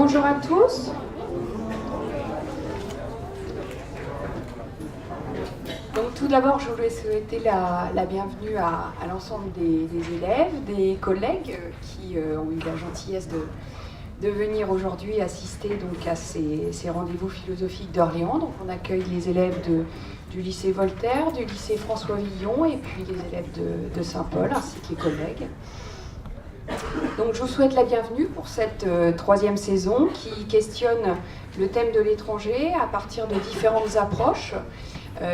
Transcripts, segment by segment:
Bonjour à tous. Donc tout d'abord, je voulais souhaiter la bienvenue à l'ensemble des élèves, des collègues qui ont eu la gentillesse de venir aujourd'hui assister donc, à ces rendez-vous philosophiques d'Orléans. Donc on accueille les élèves du lycée Voltaire, du lycée François Villon et puis les élèves de Saint-Paul ainsi que les collègues. Donc je vous souhaite la bienvenue pour cette troisième saison qui questionne le thème de l'étranger à partir de différentes approches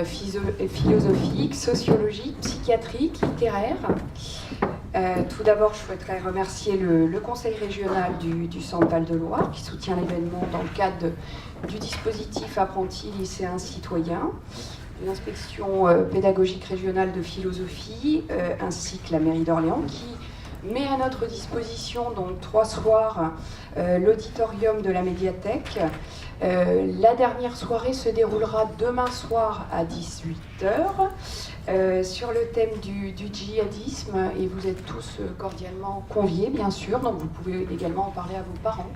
philosophiques, sociologiques, psychiatriques, littéraires. Tout d'abord, je souhaiterais remercier le Conseil régional du Centre Val-de-Loire qui soutient l'événement dans le cadre du dispositif Apprentis lycéens citoyens, l'inspection pédagogique régionale de philosophie, ainsi que la mairie d'Orléans qui met à notre disposition donc 3 soirs l'auditorium de la médiathèque. La dernière soirée se déroulera demain soir à 18h sur le thème du djihadisme et vous êtes tous cordialement conviés bien sûr, donc vous pouvez également en parler à vos parents.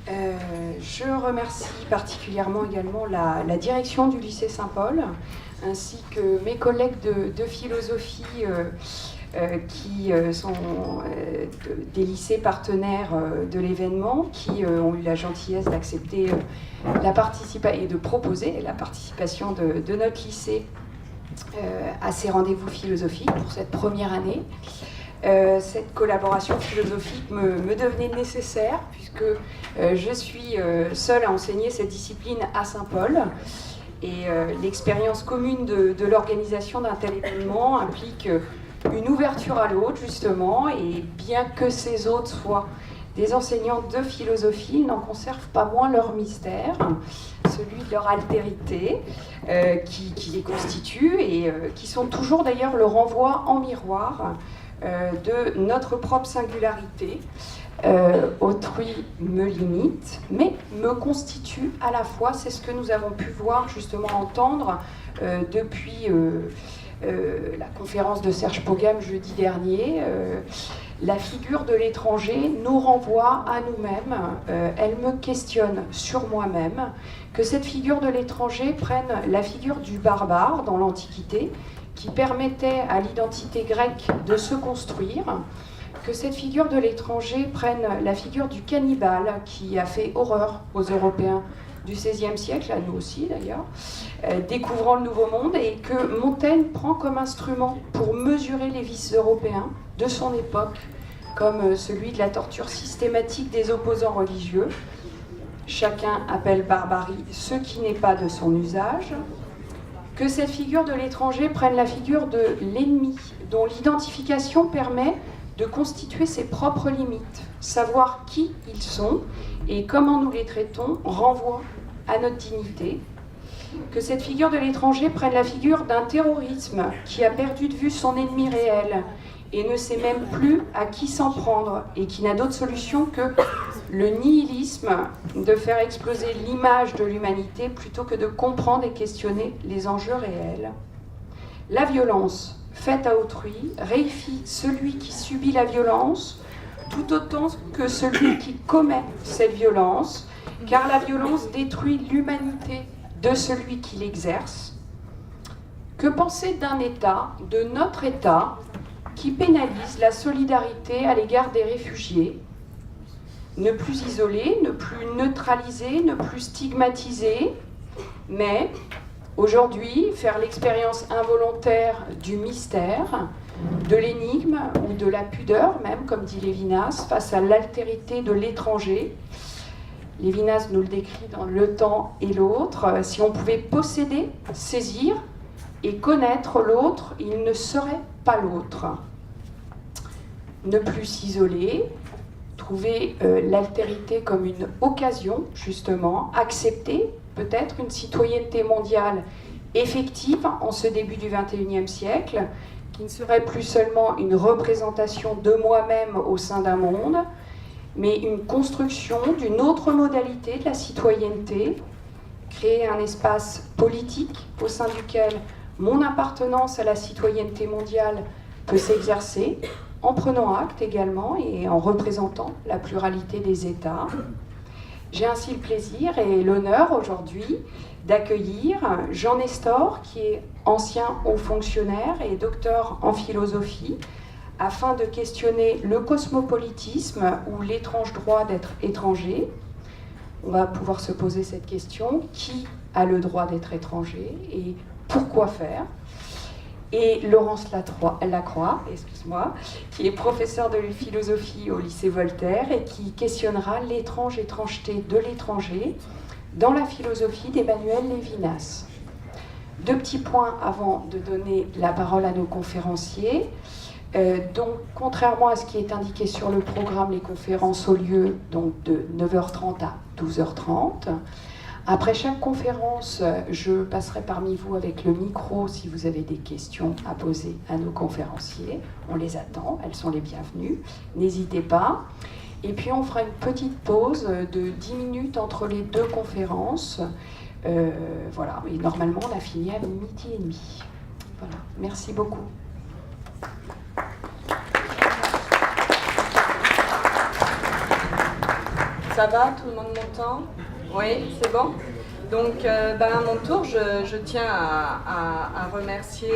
Je remercie particulièrement également la direction du lycée Saint-Paul ainsi que mes collègues de philosophie qui sont des lycées partenaires de l'événement, qui ont eu la gentillesse d'accepter et de proposer la participation de notre lycée à ces rendez-vous philosophiques pour cette première année. Cette collaboration philosophique me devenait nécessaire puisque je suis seule à enseigner cette discipline à Saint-Paul. Et l'expérience commune de l'organisation d'un tel événement implique une ouverture à l'autre, justement, et bien que ces autres soient des enseignants de philosophie, ils n'en conservent pas moins leur mystère, celui de leur altérité, qui les constitue et qui sont toujours d'ailleurs le renvoi en miroir de notre propre singularité. Autrui me limite, mais me constitue à la fois, c'est ce que nous avons pu voir, justement, entendre depuis la conférence de Serge Pogam jeudi dernier. La figure de l'étranger nous renvoie à nous-mêmes, elle me questionne sur moi-même, que cette figure de l'étranger prenne la figure du barbare dans l'Antiquité, qui permettait à l'identité grecque de se construire, que cette figure de l'étranger prenne la figure du cannibale, qui a fait horreur aux Européens du XVIe siècle, à nous aussi d'ailleurs, découvrant le Nouveau Monde, et que Montaigne prend comme instrument pour mesurer les vices européens de son époque, comme celui de la torture systématique des opposants religieux. Chacun appelle barbarie ce qui n'est pas de son usage. Que cette figure de l'étranger prenne la figure de l'ennemi, dont l'identification permet de constituer ses propres limites. Savoir qui ils sont et comment nous les traitons renvoie à notre dignité. Que cette figure de l'étranger prenne la figure d'un terrorisme qui a perdu de vue son ennemi réel et ne sait même plus à qui s'en prendre et qui n'a d'autre solution que le nihilisme, de faire exploser l'image de l'humanité plutôt que de comprendre et questionner les enjeux réels. La violence faite à autrui réifie celui qui subit la violence tout autant que celui qui commet cette violence, car la violence détruit l'humanité de celui qui l'exerce. Que penser d'un État, de notre État, qui pénalise la solidarité à l'égard des réfugiés? Ne plus isoler, ne plus neutraliser, ne plus stigmatiser, mais aujourd'hui faire l'expérience involontaire du mystère, de l'énigme ou de la pudeur même, comme dit Lévinas, face à l'altérité de l'étranger. Lévinas nous le décrit dans Le Temps et l'autre. Si on pouvait posséder, saisir et connaître l'autre, il ne serait pas l'autre. Ne plus s'isoler, trouver l'altérité comme une occasion, justement, accepter peut-être une citoyenneté mondiale effective en ce début du XXIe siècle, qui ne serait plus seulement une représentation de moi-même au sein d'un monde, mais une construction d'une autre modalité de la citoyenneté, créer un espace politique au sein duquel mon appartenance à la citoyenneté mondiale peut s'exercer, en prenant acte également et en représentant la pluralité des États. J'ai ainsi le plaisir et l'honneur aujourd'hui d'accueillir Jean Nestor, qui est ancien haut fonctionnaire et docteur en philosophie, afin de questionner le cosmopolitisme ou l'étrange droit d'être étranger. On va pouvoir se poser cette question: qui a le droit d'être étranger et pourquoi faire? Et Laurence Lacroix, excuse-moi, qui est professeure de philosophie au lycée Voltaire et qui questionnera l'étrange étrangeté de l'étranger dans la philosophie d'Emmanuel Lévinas. Deux petits points avant de donner la parole à nos conférenciers. Donc, contrairement à ce qui est indiqué sur le programme, les conférences ont lieu donc, de 9h30 à 12h30. Après chaque conférence, je passerai parmi vous avec le micro si vous avez des questions à poser à nos conférenciers. On les attend, elles sont les bienvenues. N'hésitez pas. Et puis on fera une petite pause de 10 minutes entre les deux conférences. Voilà, et normalement on a fini à 12h30. Voilà, merci beaucoup. Ça va, tout le monde m'entend? Oui, c'est bon. Donc, à mon tour, je tiens à remercier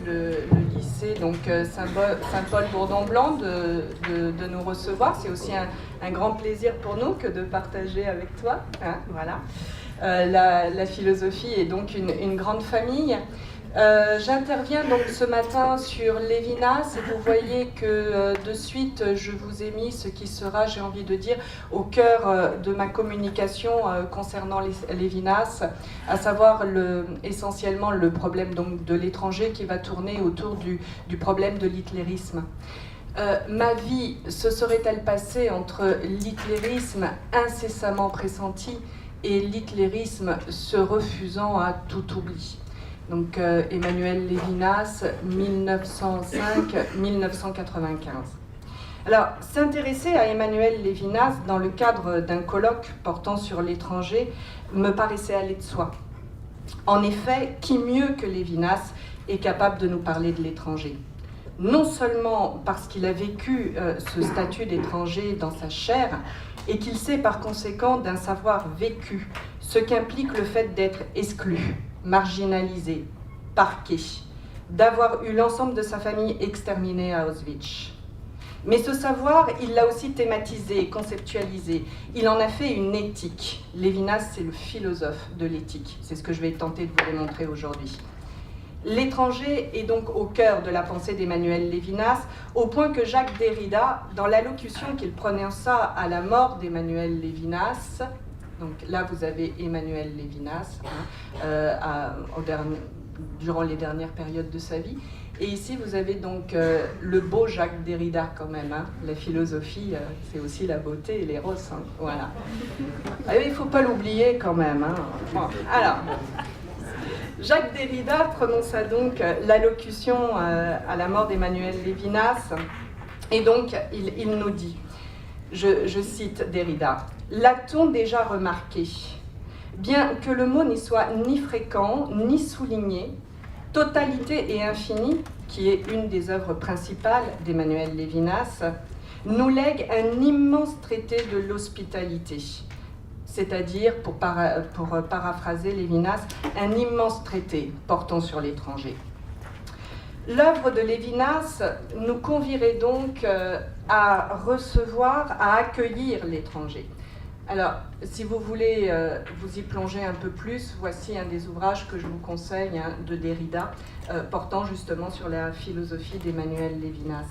le lycée Saint-Paul-Bourdon-Blanc de nous recevoir. C'est aussi un grand plaisir pour nous que de partager avec toi. Hein, voilà. La philosophie est donc une grande famille. J'interviens donc ce matin sur Lévinas et vous voyez que de suite je vous ai mis ce qui sera, j'ai envie de dire, au cœur de ma communication concernant Lévinas, à savoir essentiellement le problème donc, de l'étranger qui va tourner autour du problème de l'hitlérisme. Ma vie se serait-elle passée entre l'hitlérisme incessamment pressenti et l'hitlérisme se refusant à tout oubli? Donc Emmanuel Lévinas, 1905-1995. Alors, s'intéresser à Emmanuel Lévinas dans le cadre d'un colloque portant sur l'étranger me paraissait aller de soi. En effet, qui mieux que Lévinas est capable de nous parler de l'étranger? Non seulement parce qu'il a vécu ce statut d'étranger dans sa chair et qu'il sait par conséquent d'un savoir vécu ce qu'implique le fait d'être exclu, marginalisé, parqué, d'avoir eu l'ensemble de sa famille exterminée à Auschwitz. Mais ce savoir, il l'a aussi thématisé, conceptualisé. Il en a fait une éthique. Lévinas, c'est le philosophe de l'éthique. C'est ce que je vais tenter de vous démontrer aujourd'hui. L'étranger est donc au cœur de la pensée d'Emmanuel Lévinas, au point que Jacques Derrida, dans l'allocution qu'il prononça à la mort d'Emmanuel Lévinas, donc là, vous avez Emmanuel Lévinas durant les dernières périodes de sa vie. Et ici, vous avez donc le beau Jacques Derrida quand même. Hein. La philosophie, c'est aussi la beauté et l'éros. Hein. Voilà. Il ne faut pas l'oublier quand même. Hein. Bon, alors, Jacques Derrida prononça donc l'allocution à la mort d'Emmanuel Lévinas. Et donc, il nous dit, je cite Derrida, « L'a-t-on déjà remarqué ? Bien que le mot n'y soit ni fréquent, ni souligné, Totalité et infini, qui est une des œuvres principales d'Emmanuel Lévinas, nous lègue un immense traité de l'hospitalité, c'est-à-dire, pour paraphraser Lévinas, un immense traité portant sur l'étranger. L'œuvre de Lévinas nous convierait donc à recevoir, à accueillir l'étranger. Alors, si vous voulez vous y plonger un peu plus, voici un des ouvrages que je vous conseille de Derrida, portant justement sur la philosophie d'Emmanuel Lévinas.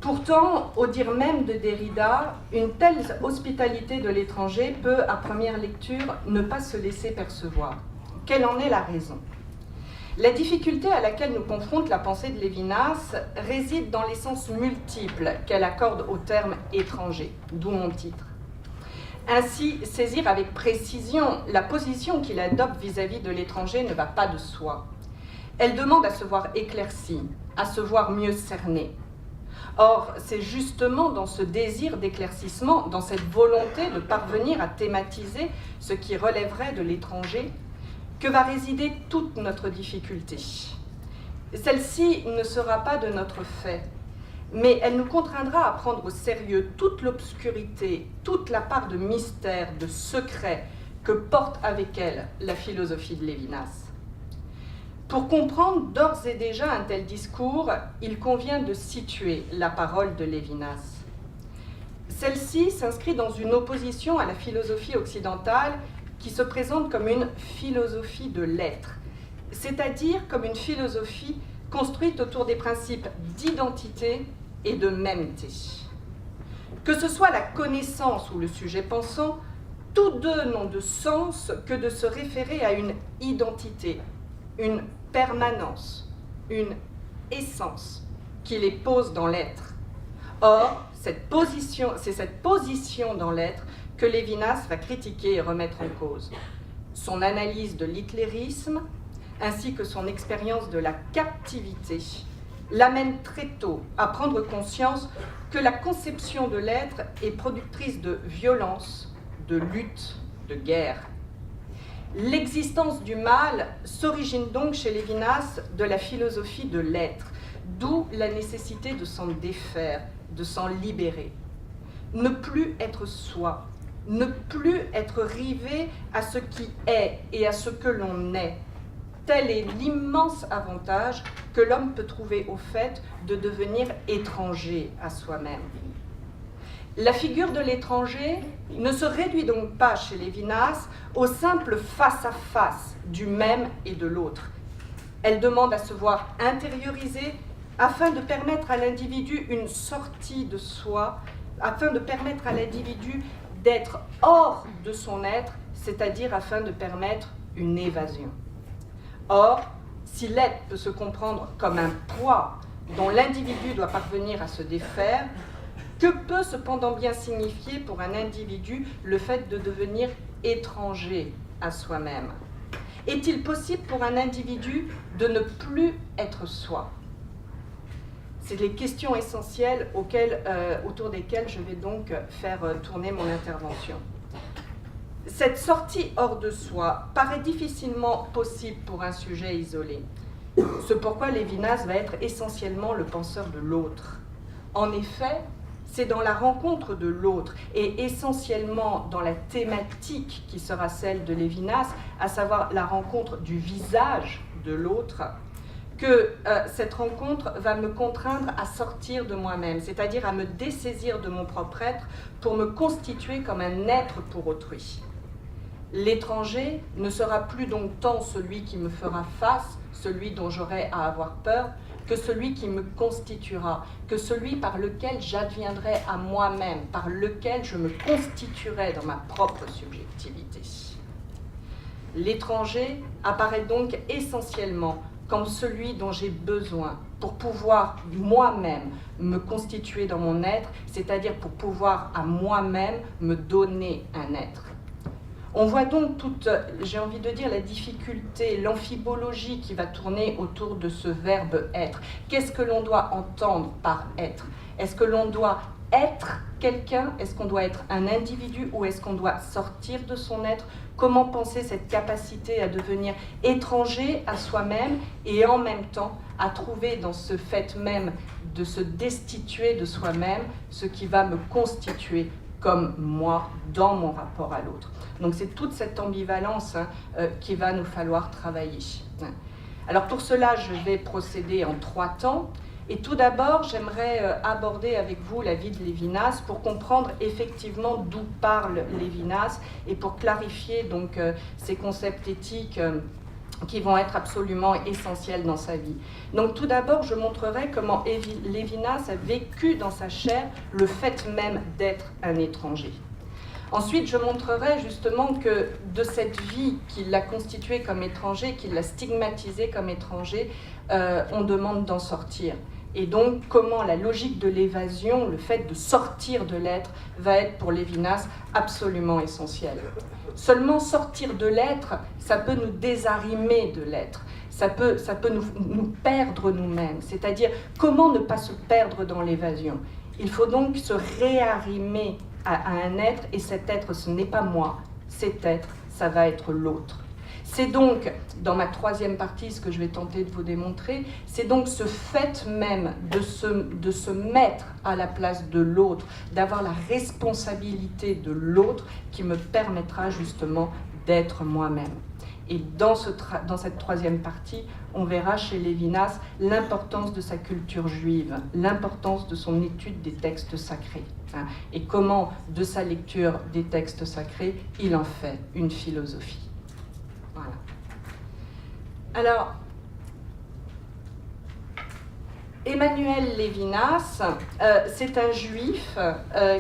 Pourtant, au dire même de Derrida, une telle hospitalité de l'étranger peut, à première lecture, ne pas se laisser percevoir. Quelle en est la raison ? La difficulté à laquelle nous confronte la pensée de Lévinas réside dans les sens multiples qu'elle accorde au terme « étranger », d'où mon titre. Ainsi, saisir avec précision la position qu'il adopte vis-à-vis de l'étranger ne va pas de soi. Elle demande à se voir éclaircie, à se voir mieux cernée. Or, c'est justement dans ce désir d'éclaircissement, dans cette volonté de parvenir à thématiser ce qui relèverait de l'étranger, que va résider toute notre difficulté. Celle-ci ne sera pas de notre fait, mais elle nous contraindra à prendre au sérieux toute l'obscurité, toute la part de mystère, de secret que porte avec elle la philosophie de Lévinas. Pour comprendre d'ores et déjà un tel discours, il convient de situer la parole de Lévinas. Celle-ci s'inscrit dans une opposition à la philosophie occidentale qui se présente comme une philosophie de l'être, c'est-à-dire comme une philosophie construite autour des principes d'identité et de mêmeté. Que ce soit la connaissance ou le sujet pensant, tous deux n'ont de sens que de se référer à une identité, une permanence, une essence qui les pose dans l'être. Or, c'est cette position dans l'être que Lévinas va critiquer et remettre en cause. Son analyse de l'hitlérisme, ainsi que son expérience de la captivité, l'amène très tôt à prendre conscience que la conception de l'être est productrice de violence, de lutte, de guerre. L'existence du mal s'origine donc chez Lévinas de la philosophie de l'être, d'où la nécessité de s'en défaire, de s'en libérer. Ne plus être soi, ne plus être rivé à ce qui est et à ce que l'on est. Tel est l'immense avantage que l'homme peut trouver au fait de devenir étranger à soi-même. La figure de l'étranger ne se réduit donc pas chez Lévinas au simple face-à-face du même et de l'autre. Elle demande à se voir intériorisée afin de permettre à l'individu une sortie de soi, afin de permettre à l'individu d'être hors de son être, c'est-à-dire afin de permettre une évasion. Or, si l'être peut se comprendre comme un poids dont l'individu doit parvenir à se défaire, que peut cependant bien signifier pour un individu le fait de devenir étranger à soi-même? Est-il possible pour un individu de ne plus être soi? C'est les questions essentielles autour desquelles je vais donc faire tourner mon intervention. Cette sortie hors de soi paraît difficilement possible pour un sujet isolé. C'est pourquoi Lévinas va être essentiellement le penseur de l'autre. En effet, c'est dans la rencontre de l'autre et essentiellement dans la thématique qui sera celle de Lévinas, à savoir la rencontre du visage de l'autre, que cette rencontre va me contraindre à sortir de moi-même, c'est-à-dire à me dessaisir de mon propre être pour me constituer comme un être pour autrui. L'étranger ne sera plus donc tant celui qui me fera face, celui dont j'aurai à avoir peur, que celui qui me constituera, que celui par lequel j'adviendrai à moi-même, par lequel je me constituerai dans ma propre subjectivité. L'étranger apparaît donc essentiellement comme celui dont j'ai besoin pour pouvoir moi-même me constituer dans mon être, c'est-à-dire pour pouvoir à moi-même me donner un être. On voit donc toute, j'ai envie de dire, la difficulté, l'amphibologie qui va tourner autour de ce verbe être. Qu'est-ce que l'on doit entendre par être? Est-ce que l'on doit être quelqu'un? Est-ce qu'on doit être un individu ou est-ce qu'on doit sortir de son être? Comment penser cette capacité à devenir étranger à soi-même et en même temps à trouver dans ce fait même de se destituer de soi-même ce qui va me constituer comme moi dans mon rapport à l'autre. Donc c'est toute cette ambivalence qu'il va nous falloir travailler. Alors pour cela, je vais procéder en 3 temps. Et tout d'abord, j'aimerais aborder avec vous la vie de Lévinas pour comprendre effectivement d'où parle Lévinas et pour clarifier donc ces concepts éthiques qui vont être absolument essentiels dans sa vie. Donc tout d'abord, je montrerai comment Lévinas a vécu dans sa chair le fait même d'être un étranger. Ensuite, je montrerai justement que de cette vie qui l'a constitué comme étranger, qui l'a stigmatisé comme étranger, on demande d'en sortir. Et donc, comment la logique de l'évasion, le fait de sortir de l'être, va être pour Lévinas absolument essentiel. Seulement sortir de l'être, ça peut nous désarrimer de l'être, ça peut nous perdre nous-mêmes. C'est-à-dire, comment ne pas se perdre dans l'évasion? Il faut donc se réarrimer à un être, et cet être, ce n'est pas moi, cet être, ça va être l'autre. C'est donc, dans ma troisième partie, ce que je vais tenter de vous démontrer, c'est donc ce fait même de se mettre à la place de l'autre, d'avoir la responsabilité de l'autre qui me permettra justement d'être moi-même. Et dans cette troisième partie, on verra chez Lévinas l'importance de sa culture juive, l'importance de son étude des textes sacrés, hein, et comment, de sa lecture des textes sacrés, il en fait une philosophie. Voilà. Alors, Emmanuel Lévinas, c'est un juif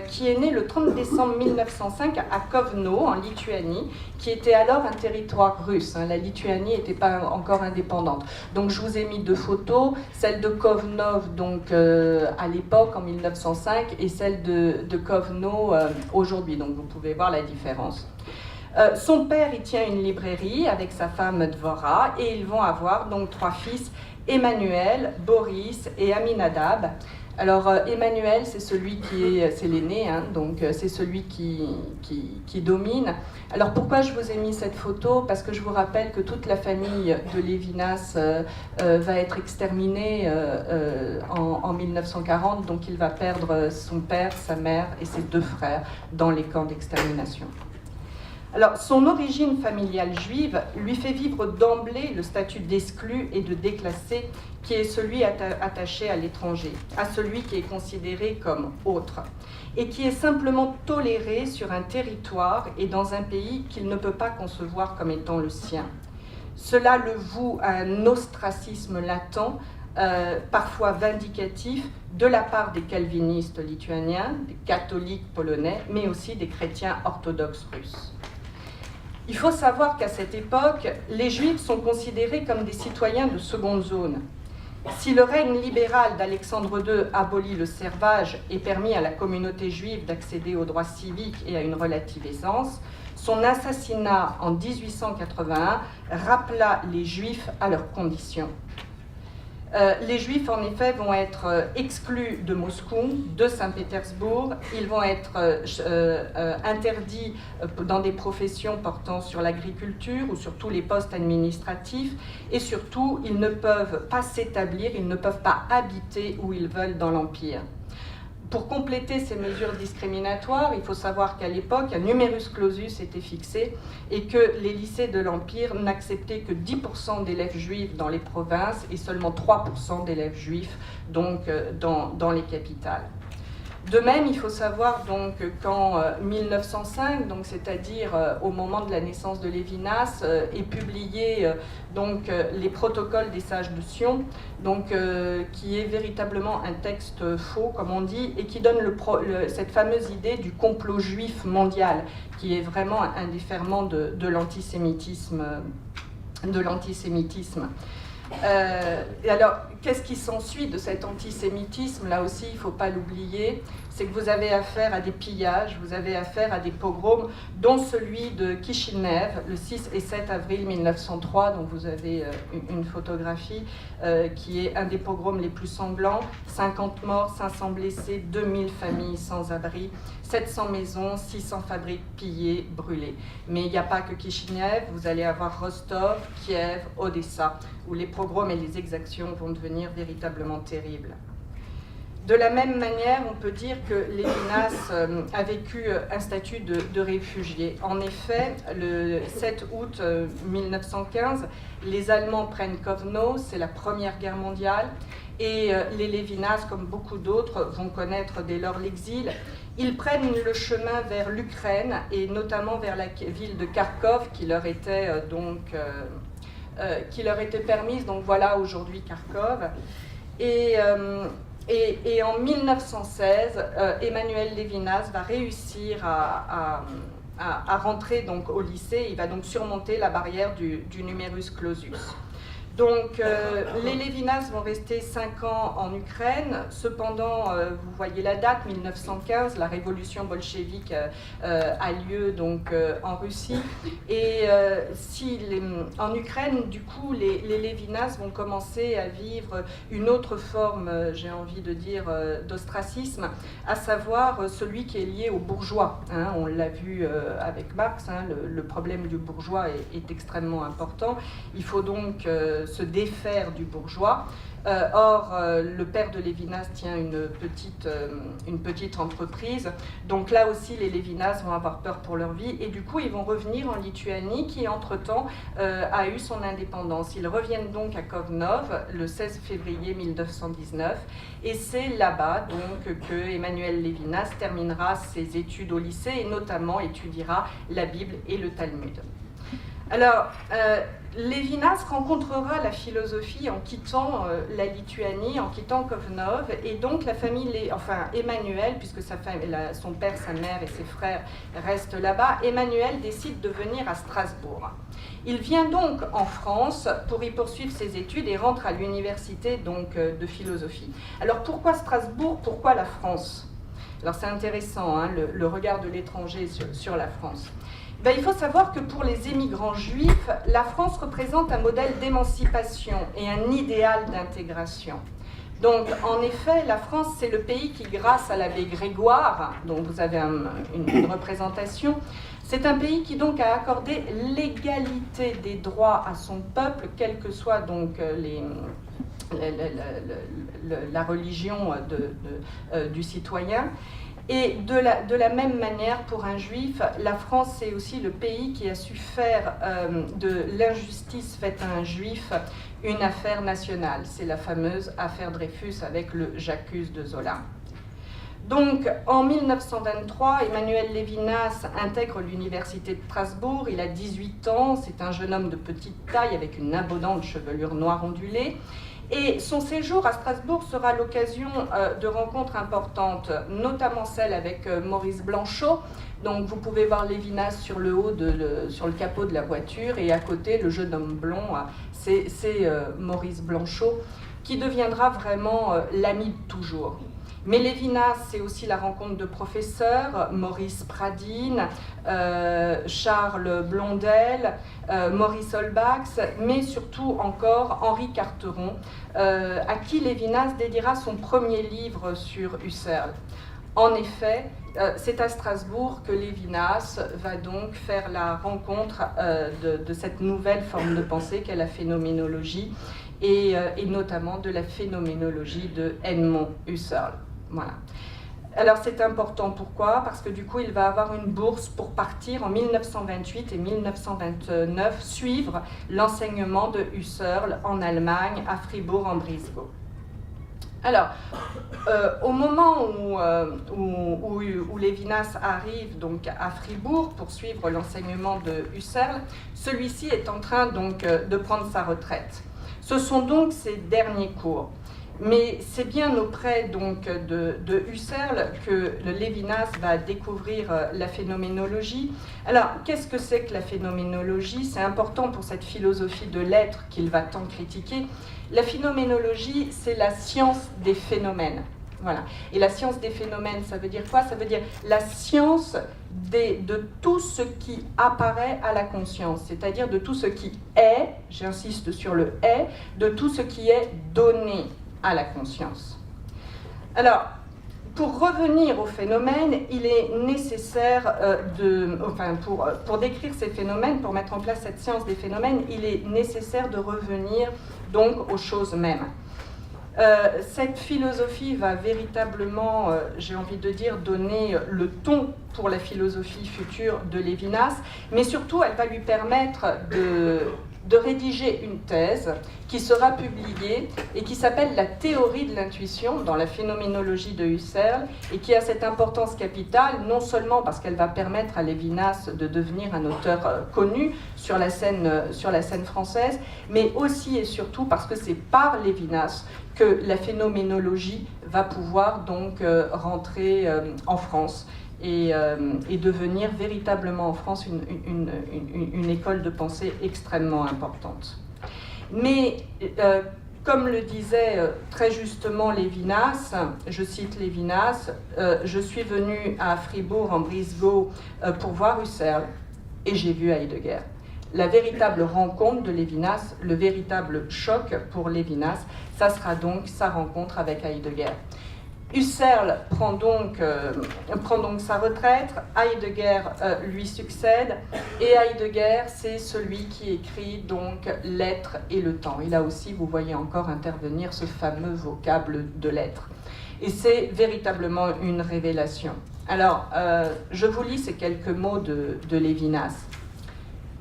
qui est né le 30 décembre 1905 à Kovno, en Lituanie, qui était alors un territoire russe. Hein. La Lituanie n'était pas encore indépendante. Donc je vous ai mis deux photos, celle de Kovno donc, à l'époque, en 1905, et celle de Kovno aujourd'hui. Donc vous pouvez voir la différence. Son père, il tient une librairie avec sa femme Dvora, et ils vont avoir donc trois fils, Emmanuel, Boris et Aminadab. Alors Emmanuel, c'est celui c'est l'aîné, hein, donc c'est celui qui domine. Alors pourquoi je vous ai mis cette photo? Parce que je vous rappelle que toute la famille de Lévinas va être exterminée en 1940, donc il va perdre son père, sa mère et ses deux frères dans les camps d'extermination. Alors, son origine familiale juive lui fait vivre d'emblée le statut d'exclu et de déclassé qui est celui attaché à l'étranger, à celui qui est considéré comme autre, et qui est simplement toléré sur un territoire et dans un pays qu'il ne peut pas concevoir comme étant le sien. Cela le voue à un ostracisme latent, parfois vindicatif, de la part des calvinistes lituaniens, des catholiques polonais, mais aussi des chrétiens orthodoxes russes. Il faut savoir qu'à cette époque, les Juifs sont considérés comme des citoyens de seconde zone. Si le règne libéral d'Alexandre II abolit le servage et permit à la communauté juive d'accéder aux droits civiques et à une relative aisance, son assassinat en 1881 rappela les Juifs à leurs conditions. Les Juifs, en effet, vont être exclus de Moscou, de Saint-Pétersbourg. Ils vont être interdits dans des professions portant sur l'agriculture ou sur tous les postes administratifs. Et surtout, ils ne peuvent pas s'établir, ils ne peuvent pas habiter où ils veulent dans l'Empire. Pour compléter ces mesures discriminatoires, il faut savoir qu'à l'époque, un numerus clausus était fixé et que les lycées de l'Empire n'acceptaient que 10% d'élèves juifs dans les provinces et seulement 3% d'élèves juifs donc, dans les capitales. De même, il faut savoir donc qu'en 1905, donc c'est-à-dire au moment de la naissance de Lévinas, est publié donc les protocoles des sages de Sion, donc qui est véritablement un texte faux, comme on dit, et qui donne cette fameuse idée du complot juif mondial, qui est vraiment un des ferments de l'antisémitisme. Et alors, qu'est-ce qui s'ensuit de cet antisémitisme? Là aussi, il ne faut pas l'oublier, c'est que vous avez affaire à des pillages, vous avez affaire à des pogroms, dont celui de Kishinev, le 6 et 7 avril 1903, dont vous avez une photographie, qui est un des pogroms les plus sanglants, 50 morts, 500 blessés, 2000 familles sans abri, 700 maisons, 600 fabriques pillées, brûlées. Mais il n'y a pas que Kishinev, vous allez avoir Rostov, Kiev, Odessa, où les pogroms et les exactions vont devenir véritablement terribles. De la même manière, on peut dire que Lévinas a vécu un statut de réfugié. En effet, le 7 août 1915, les Allemands prennent Kovno, c'est la Première Guerre mondiale, et les Lévinas, comme beaucoup d'autres, vont connaître dès lors l'exil. Ils prennent le chemin vers l'Ukraine, et notamment vers la ville de Kharkov, qui leur était permise. Donc voilà aujourd'hui Kharkov. Et en 1916, Emmanuel Lévinas va réussir à rentrer donc au lycée. Il va donc surmonter la barrière du numerus clausus. Donc, les Lévinas vont rester 5 ans en Ukraine. Cependant, vous voyez la date, 1915, la révolution bolchevique a lieu donc en Russie. Et en Ukraine, du coup, les Lévinas vont commencer à vivre une autre forme, j'ai envie de dire, d'ostracisme, à savoir celui qui est lié aux bourgeois. Hein. On l'a vu avec Marx, hein, le problème du bourgeois est extrêmement important. Il faut donc se défaire du bourgeois. Or, le père de Lévinas tient une petite entreprise. Donc là aussi, les Lévinas vont avoir peur pour leur vie. Et du coup, ils vont revenir en Lituanie, qui, entre-temps, a eu son indépendance. Ils reviennent donc à Kovnov le 16 février 1919. Et c'est là-bas donc que Emmanuel Lévinas terminera ses études au lycée et notamment étudiera la Bible et le Talmud. Alors, Lévinas rencontrera la philosophie en quittant la Lituanie, en quittant Kovnov, et donc la famille, Emmanuel, puisque son père, sa mère et ses frères restent là-bas, Emmanuel décide de venir à Strasbourg. Il vient donc en France pour y poursuivre ses études et rentre à l'université donc de philosophie. Alors pourquoi Strasbourg, pourquoi la France? Alors c'est intéressant, hein, le regard de l'étranger sur la France. Ben, il faut savoir que pour les émigrants juifs, la France représente un modèle d'émancipation et un idéal d'intégration. Donc, en effet, la France, c'est le pays qui, grâce à l'abbé Grégoire, dont vous avez une représentation, c'est un pays qui donc a accordé l'égalité des droits à son peuple, quelle que soit donc la religion du citoyen. Et de la même manière, pour un juif, la France, c'est aussi le pays qui a su faire de l'injustice faite à un juif une affaire nationale. C'est la fameuse affaire Dreyfus avec le J'accuse de Zola. Donc, en 1923, Emmanuel Lévinas intègre l'université de Strasbourg. Il a 18 ans, c'est un jeune homme de petite taille avec une abondante chevelure noire ondulée. Et son séjour à Strasbourg sera l'occasion de rencontres importantes, notamment celle avec Maurice Blanchot. Donc vous pouvez voir Lévinas sur le capot de la voiture, et à côté, le jeune homme blond, c'est Maurice Blanchot, qui deviendra vraiment l'ami de toujours. Mais Lévinas, c'est aussi la rencontre de professeurs, Maurice Pradine, Charles Blondel, Maurice Holbach, mais surtout encore Henri Carteron, à qui Lévinas dédiera son premier livre sur Husserl. En effet, c'est à Strasbourg que Lévinas va donc faire la rencontre de cette nouvelle forme de pensée qu'est la phénoménologie, et notamment de la phénoménologie de Edmond Husserl. Voilà. Alors c'est important, pourquoi? Parce que du coup il va avoir une bourse pour partir en 1928 et 1929 suivre l'enseignement de Husserl en Allemagne, à Fribourg-en-Brisgau. Alors, au moment où Lévinas arrive donc à Fribourg pour suivre l'enseignement de Husserl, celui-ci est en train donc de prendre sa retraite. Ce sont donc ses derniers cours. Mais c'est bien auprès donc de Husserl que Lévinas va découvrir la phénoménologie. Alors, qu'est-ce que c'est que la phénoménologie? C'est important pour cette philosophie de l'être qu'il va tant critiquer. La phénoménologie, c'est la science des phénomènes. Voilà. Et la science des phénomènes, ça veut dire quoi? Ça veut dire la science de tout ce qui apparaît à la conscience, c'est-à-dire de tout ce qui est, j'insiste sur le est, de tout ce qui est donné à la conscience. Alors, pour revenir au phénomène, il est nécessaire pour décrire ces phénomènes, pour mettre en place cette science des phénomènes, il est nécessaire de revenir donc aux choses mêmes. Cette philosophie va véritablement, j'ai envie de dire, donner le ton pour la philosophie future de Lévinas, mais surtout elle va lui permettre de rédiger une thèse qui sera publiée et qui s'appelle la théorie de l'intuition dans la phénoménologie de Husserl, et qui a cette importance capitale, non seulement parce qu'elle va permettre à Lévinas de devenir un auteur connu sur la scène française, mais aussi et surtout parce que c'est par Lévinas que la phénoménologie va pouvoir donc rentrer en France et devenir véritablement en France une école de pensée extrêmement importante. Mais comme le disait très justement Lévinas, je cite Lévinas, je suis venu à Fribourg en Brisgau pour voir Husserl et j'ai vu Heidegger. La véritable rencontre de Lévinas, le véritable choc pour Lévinas, ça sera donc sa rencontre avec Heidegger. Husserl prend donc sa retraite, Heidegger lui succède, et Heidegger, c'est celui qui écrit donc l'être et le temps. Et là aussi, vous voyez encore intervenir ce fameux vocable de l'être. Et c'est véritablement une révélation. Alors, je vous lis ces quelques mots de Lévinas.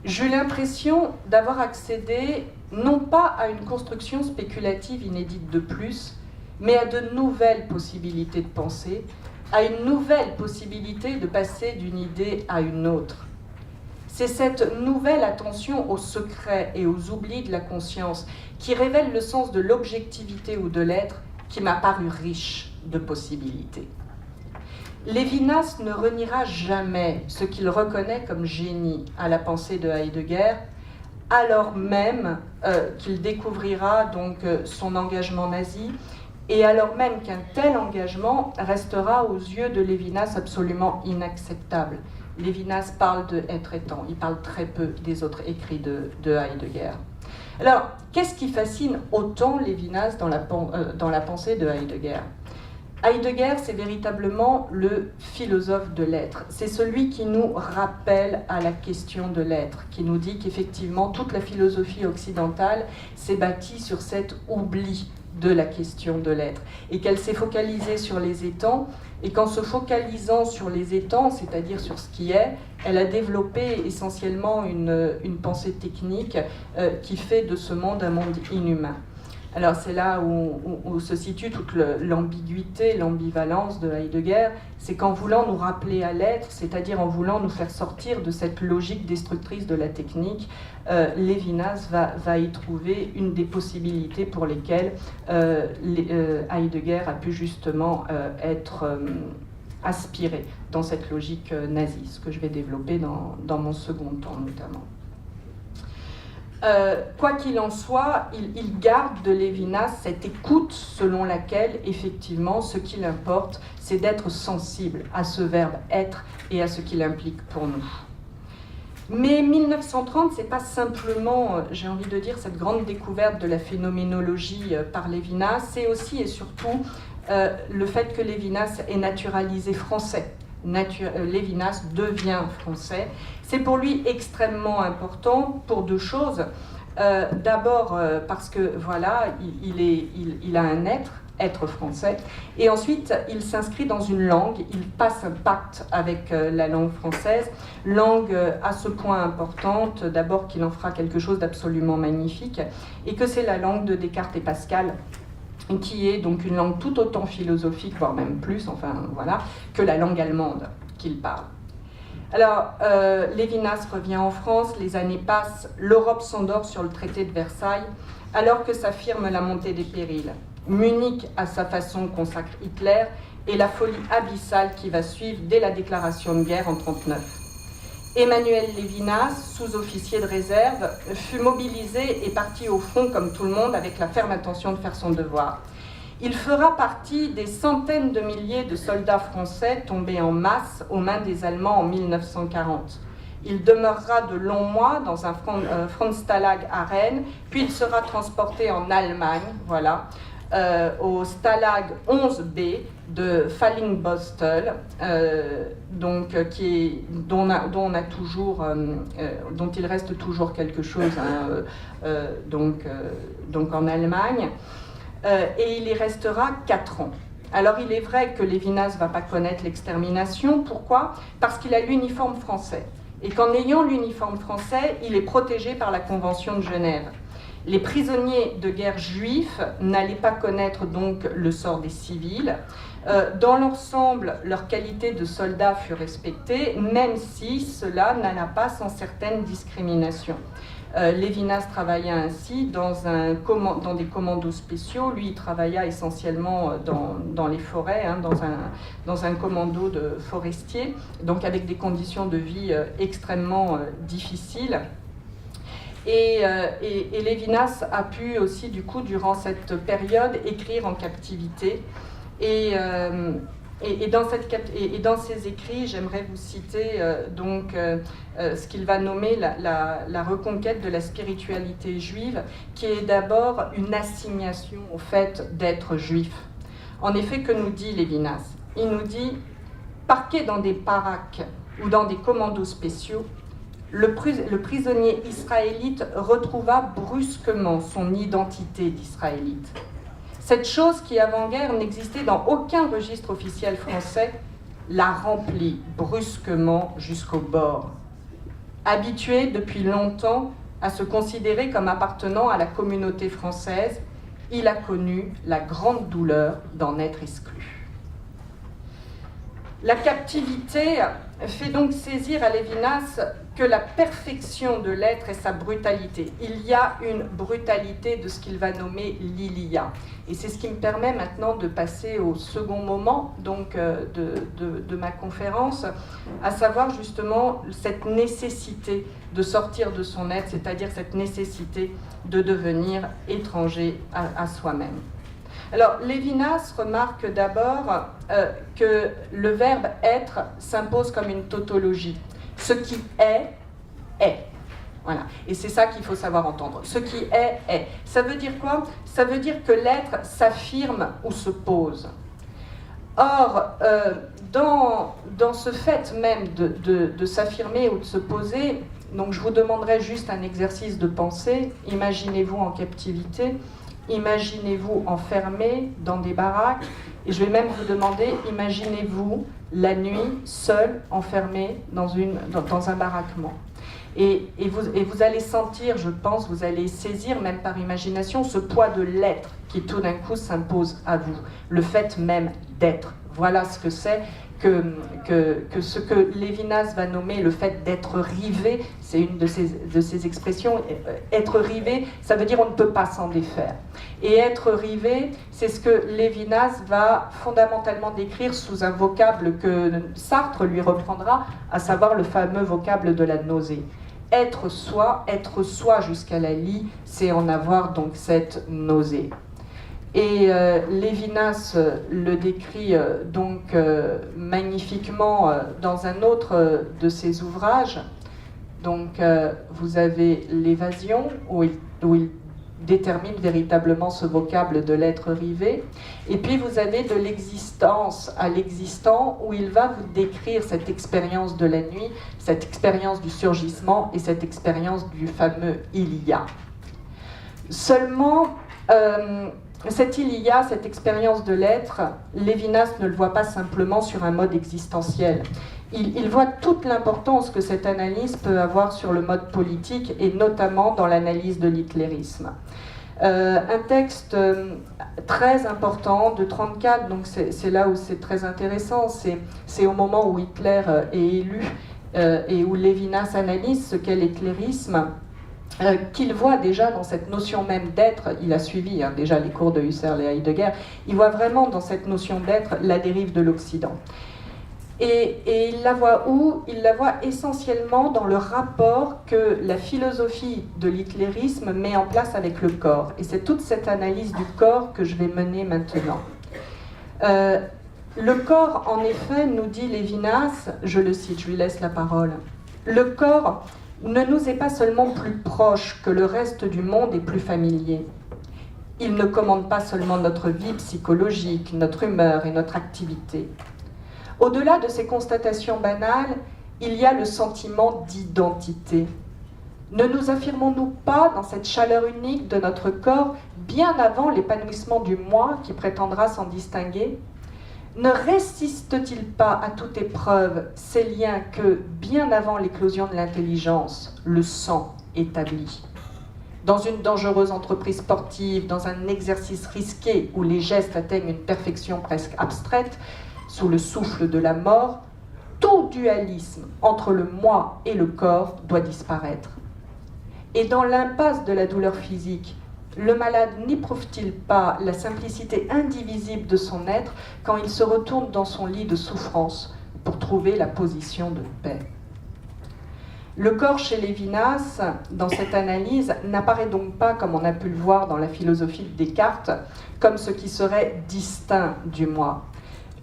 J'ai l'impression d'avoir accédé non pas à une construction spéculative inédite de plus, mais à de nouvelles possibilités de pensée, à une nouvelle possibilité de passer d'une idée à une autre. C'est cette nouvelle attention aux secrets et aux oublis de la conscience qui révèle le sens de l'objectivité ou de l'être qui m'a paru riche de possibilités. Lévinas ne reniera jamais ce qu'il reconnaît comme génie à la pensée de Heidegger, alors même qu'il découvrira donc son engagement nazi, et alors même qu'un tel engagement restera aux yeux de Lévinas absolument inacceptable. Lévinas parle de être étant, il parle très peu des autres écrits de Heidegger. Alors, qu'est-ce qui fascine autant Lévinas dans la pensée de Heidegger ? Heidegger, c'est véritablement le philosophe de l'être. C'est celui qui nous rappelle à la question de l'être, qui nous dit qu'effectivement, toute la philosophie occidentale s'est bâtie sur cet oubli de la question de l'être, et qu'elle s'est focalisée sur les étangs, et qu'en se focalisant sur les étangs, c'est-à-dire sur ce qui est, elle a développé essentiellement une pensée technique qui fait de ce monde un monde inhumain. Alors c'est là où se situe toute l'ambiguïté, l'ambivalence de Heidegger, c'est qu'en voulant nous rappeler à l'être, c'est-à-dire en voulant nous faire sortir de cette logique destructrice de la technique, Lévinas va y trouver une des possibilités pour lesquelles Heidegger a pu justement être aspiré dans cette logique nazie, ce que je vais développer dans mon second temps notamment. Quoi qu'il en soit, il garde de Lévinas cette écoute selon laquelle, effectivement, ce qu'il importe, c'est d'être sensible à ce verbe être et à ce qu'il implique pour nous. Mais 1930, c'est pas simplement, j'ai envie de dire, cette grande découverte de la phénoménologie par Lévinas, c'est aussi et surtout le fait que Lévinas est naturalisé français. Lévinas devient français. C'est pour lui extrêmement important pour deux choses. D'abord parce que voilà, il a un être français, et ensuite il s'inscrit dans une langue, il passe un pacte avec la langue française, langue à ce point importante, d'abord qu'il en fera quelque chose d'absolument magnifique, et que c'est la langue de Descartes et Pascal, qui est donc une langue tout autant philosophique, voire même plus, enfin voilà, que la langue allemande qu'il parle. Alors, Lévinas revient en France, les années passent, l'Europe s'endort sur le traité de Versailles, alors que s'affirme la montée des périls. Munich, à sa façon, consacre Hitler, et la folie abyssale qui va suivre dès la déclaration de guerre en 1939. Emmanuel Lévinas, sous-officier de réserve, fut mobilisé et parti au front comme tout le monde avec la ferme intention de faire son devoir. Il fera partie des centaines de milliers de soldats français tombés en masse aux mains des Allemands en 1940. Il demeurera de longs mois dans un Frontstalag à Rennes, puis il sera transporté en Allemagne, voilà, au Stalag 11B de Fallingbostel, dont il reste toujours quelque chose, donc en Allemagne, et il y restera 4 ans. Alors il est vrai que Lévinas ne va pas connaître l'extermination. Pourquoi ? Parce qu'il a l'uniforme français, et qu'en ayant l'uniforme français, il est protégé par la Convention de Genève. Les prisonniers de guerre juifs n'allaient pas connaître donc le sort des civils. Dans l'ensemble, leur qualité de soldats fut respectée, même si cela n'alla pas sans certaines discriminations. Lévinas travailla ainsi dans des commandos spéciaux. Lui, il travailla essentiellement dans les forêts, dans un commando de forestiers, donc avec des conditions de vie extrêmement difficiles. Et Lévinas a pu aussi, du coup, durant cette période, écrire en captivité. Et dans ses écrits, j'aimerais vous citer ce qu'il va nommer la reconquête de la spiritualité juive, qui est d'abord une assignation au fait d'être juif. En effet, que nous dit Lévinas? Il nous dit « Parqué dans des baraques ou dans des commandos spéciaux, le prisonnier israélite retrouva brusquement son identité d'israélite. Cette chose qui, avant-guerre, n'existait dans aucun registre officiel français, la remplit brusquement jusqu'au bord. Habitué depuis longtemps à se considérer comme appartenant à la communauté française, il a connu la grande douleur d'en être exclu. » La captivité fait donc saisir à Lévinas que la perfection de l'être est sa brutalité. Il y a une brutalité de ce qu'il va nommer l'Ilia. Et c'est ce qui me permet maintenant de passer au second moment donc, de ma conférence, à savoir justement cette nécessité de sortir de son être, c'est-à-dire cette nécessité de devenir étranger à soi-même. Alors, Lévinas remarque d'abord que le verbe « être » s'impose comme une tautologie. Ce qui est, est. Voilà. Et c'est ça qu'il faut savoir entendre. Ce qui est, est. Ça veut dire quoi? Ça veut dire que l'être s'affirme ou se pose. Or, dans ce fait même de s'affirmer ou de se poser, donc je vous demanderai juste un exercice de pensée. Imaginez-vous en captivité. Imaginez-vous enfermé dans des baraques, et je vais même vous demander, imaginez-vous la nuit, seul, enfermé dans un baraquement. Et vous allez sentir, je pense, vous allez saisir même par imagination ce poids de l'être qui tout d'un coup s'impose à vous, le fait même d'être. Voilà ce que c'est que ce que Lévinas va nommer le fait d'être rivé, c'est une de ses expressions. Être rivé, ça veut dire on ne peut pas s'en défaire. Et être rivé, c'est ce que Lévinas va fondamentalement décrire sous un vocable que Sartre lui reprendra, à savoir le fameux vocable de la nausée. Être soi jusqu'à la lie, c'est en avoir donc cette nausée. Et Lévinas le décrit magnifiquement dans un autre de ses ouvrages. Donc vous avez l'Évasion, où il détermine véritablement ce vocable de l'être rivé. Et puis vous avez de l'existence à l'existant, où il va vous décrire cette expérience de la nuit, cette expérience du surgissement et cette expérience du fameux « il y a ». Seulement, cette il y a, cette expérience de l'être, Lévinas ne le voit pas simplement sur un mode existentiel. Il voit toute l'importance que cette analyse peut avoir sur le mode politique, et notamment dans l'analyse de l'hitlérisme. Un texte très important de 1934, donc c'est là où c'est très intéressant, c'est au moment où Hitler est élu et où Lévinas analyse ce qu'est l'hitlérisme, qu'il voit déjà dans cette notion même d'être. Il a suivi déjà les cours de Husserl et Heidegger, il voit vraiment dans cette notion d'être la dérive de l'Occident. Et il la voit où? Il la voit essentiellement dans le rapport que la philosophie de l'hitlérisme met en place avec le corps. Et c'est toute cette analyse du corps que je vais mener maintenant. Le corps, en effet, nous dit Lévinas, je le cite, je lui laisse la parole, le corps ne nous est pas seulement plus proche que le reste du monde et plus familier. Il ne commande pas seulement notre vie psychologique, notre humeur et notre activité. Au-delà de ces constatations banales, il y a le sentiment d'identité. Ne nous affirmons-nous pas dans cette chaleur unique de notre corps bien avant l'épanouissement du moi qui prétendra s'en distinguer? Ne résiste-t-il pas à toute épreuve ces liens que, bien avant l'éclosion de l'intelligence, le sang établit? Dans une dangereuse entreprise sportive, dans un exercice risqué où les gestes atteignent une perfection presque abstraite, sous le souffle de la mort, tout dualisme entre le moi et le corps doit disparaître. Et dans l'impasse de la douleur physique, le malade n'éprouve-t-il pas la simplicité indivisible de son être quand il se retourne dans son lit de souffrance pour trouver la position de paix? Le corps chez Lévinas, dans cette analyse, n'apparaît donc pas, comme on a pu le voir dans la philosophie de Descartes, comme ce qui serait distinct du moi.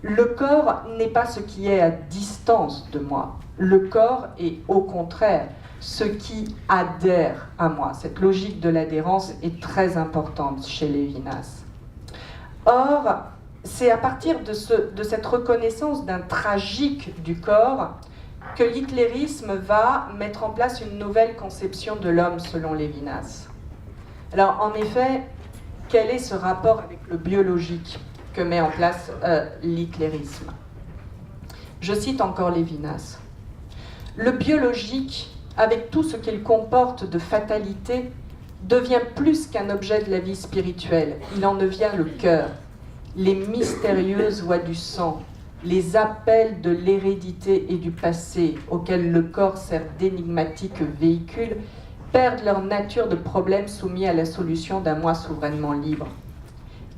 Le corps n'est pas ce qui est à distance de moi. Le corps est au contraire ce qui adhère à moi. Cette logique de l'adhérence est très importante chez Lévinas. Or, c'est à partir de cette reconnaissance d'un tragique du corps que l'hitlérisme va mettre en place une nouvelle conception de l'homme selon Lévinas. Alors, en effet, quel est ce rapport avec le biologique que met en place l'hitlérisme? Je cite encore Lévinas. Le biologique, avec tout ce qu'il comporte de fatalité, devient plus qu'un objet de la vie spirituelle. Il en devient le cœur, les mystérieuses voies du sang, les appels de l'hérédité et du passé auxquels le corps sert d'énigmatique véhicule perdent leur nature de problème soumis à la solution d'un moi souverainement libre.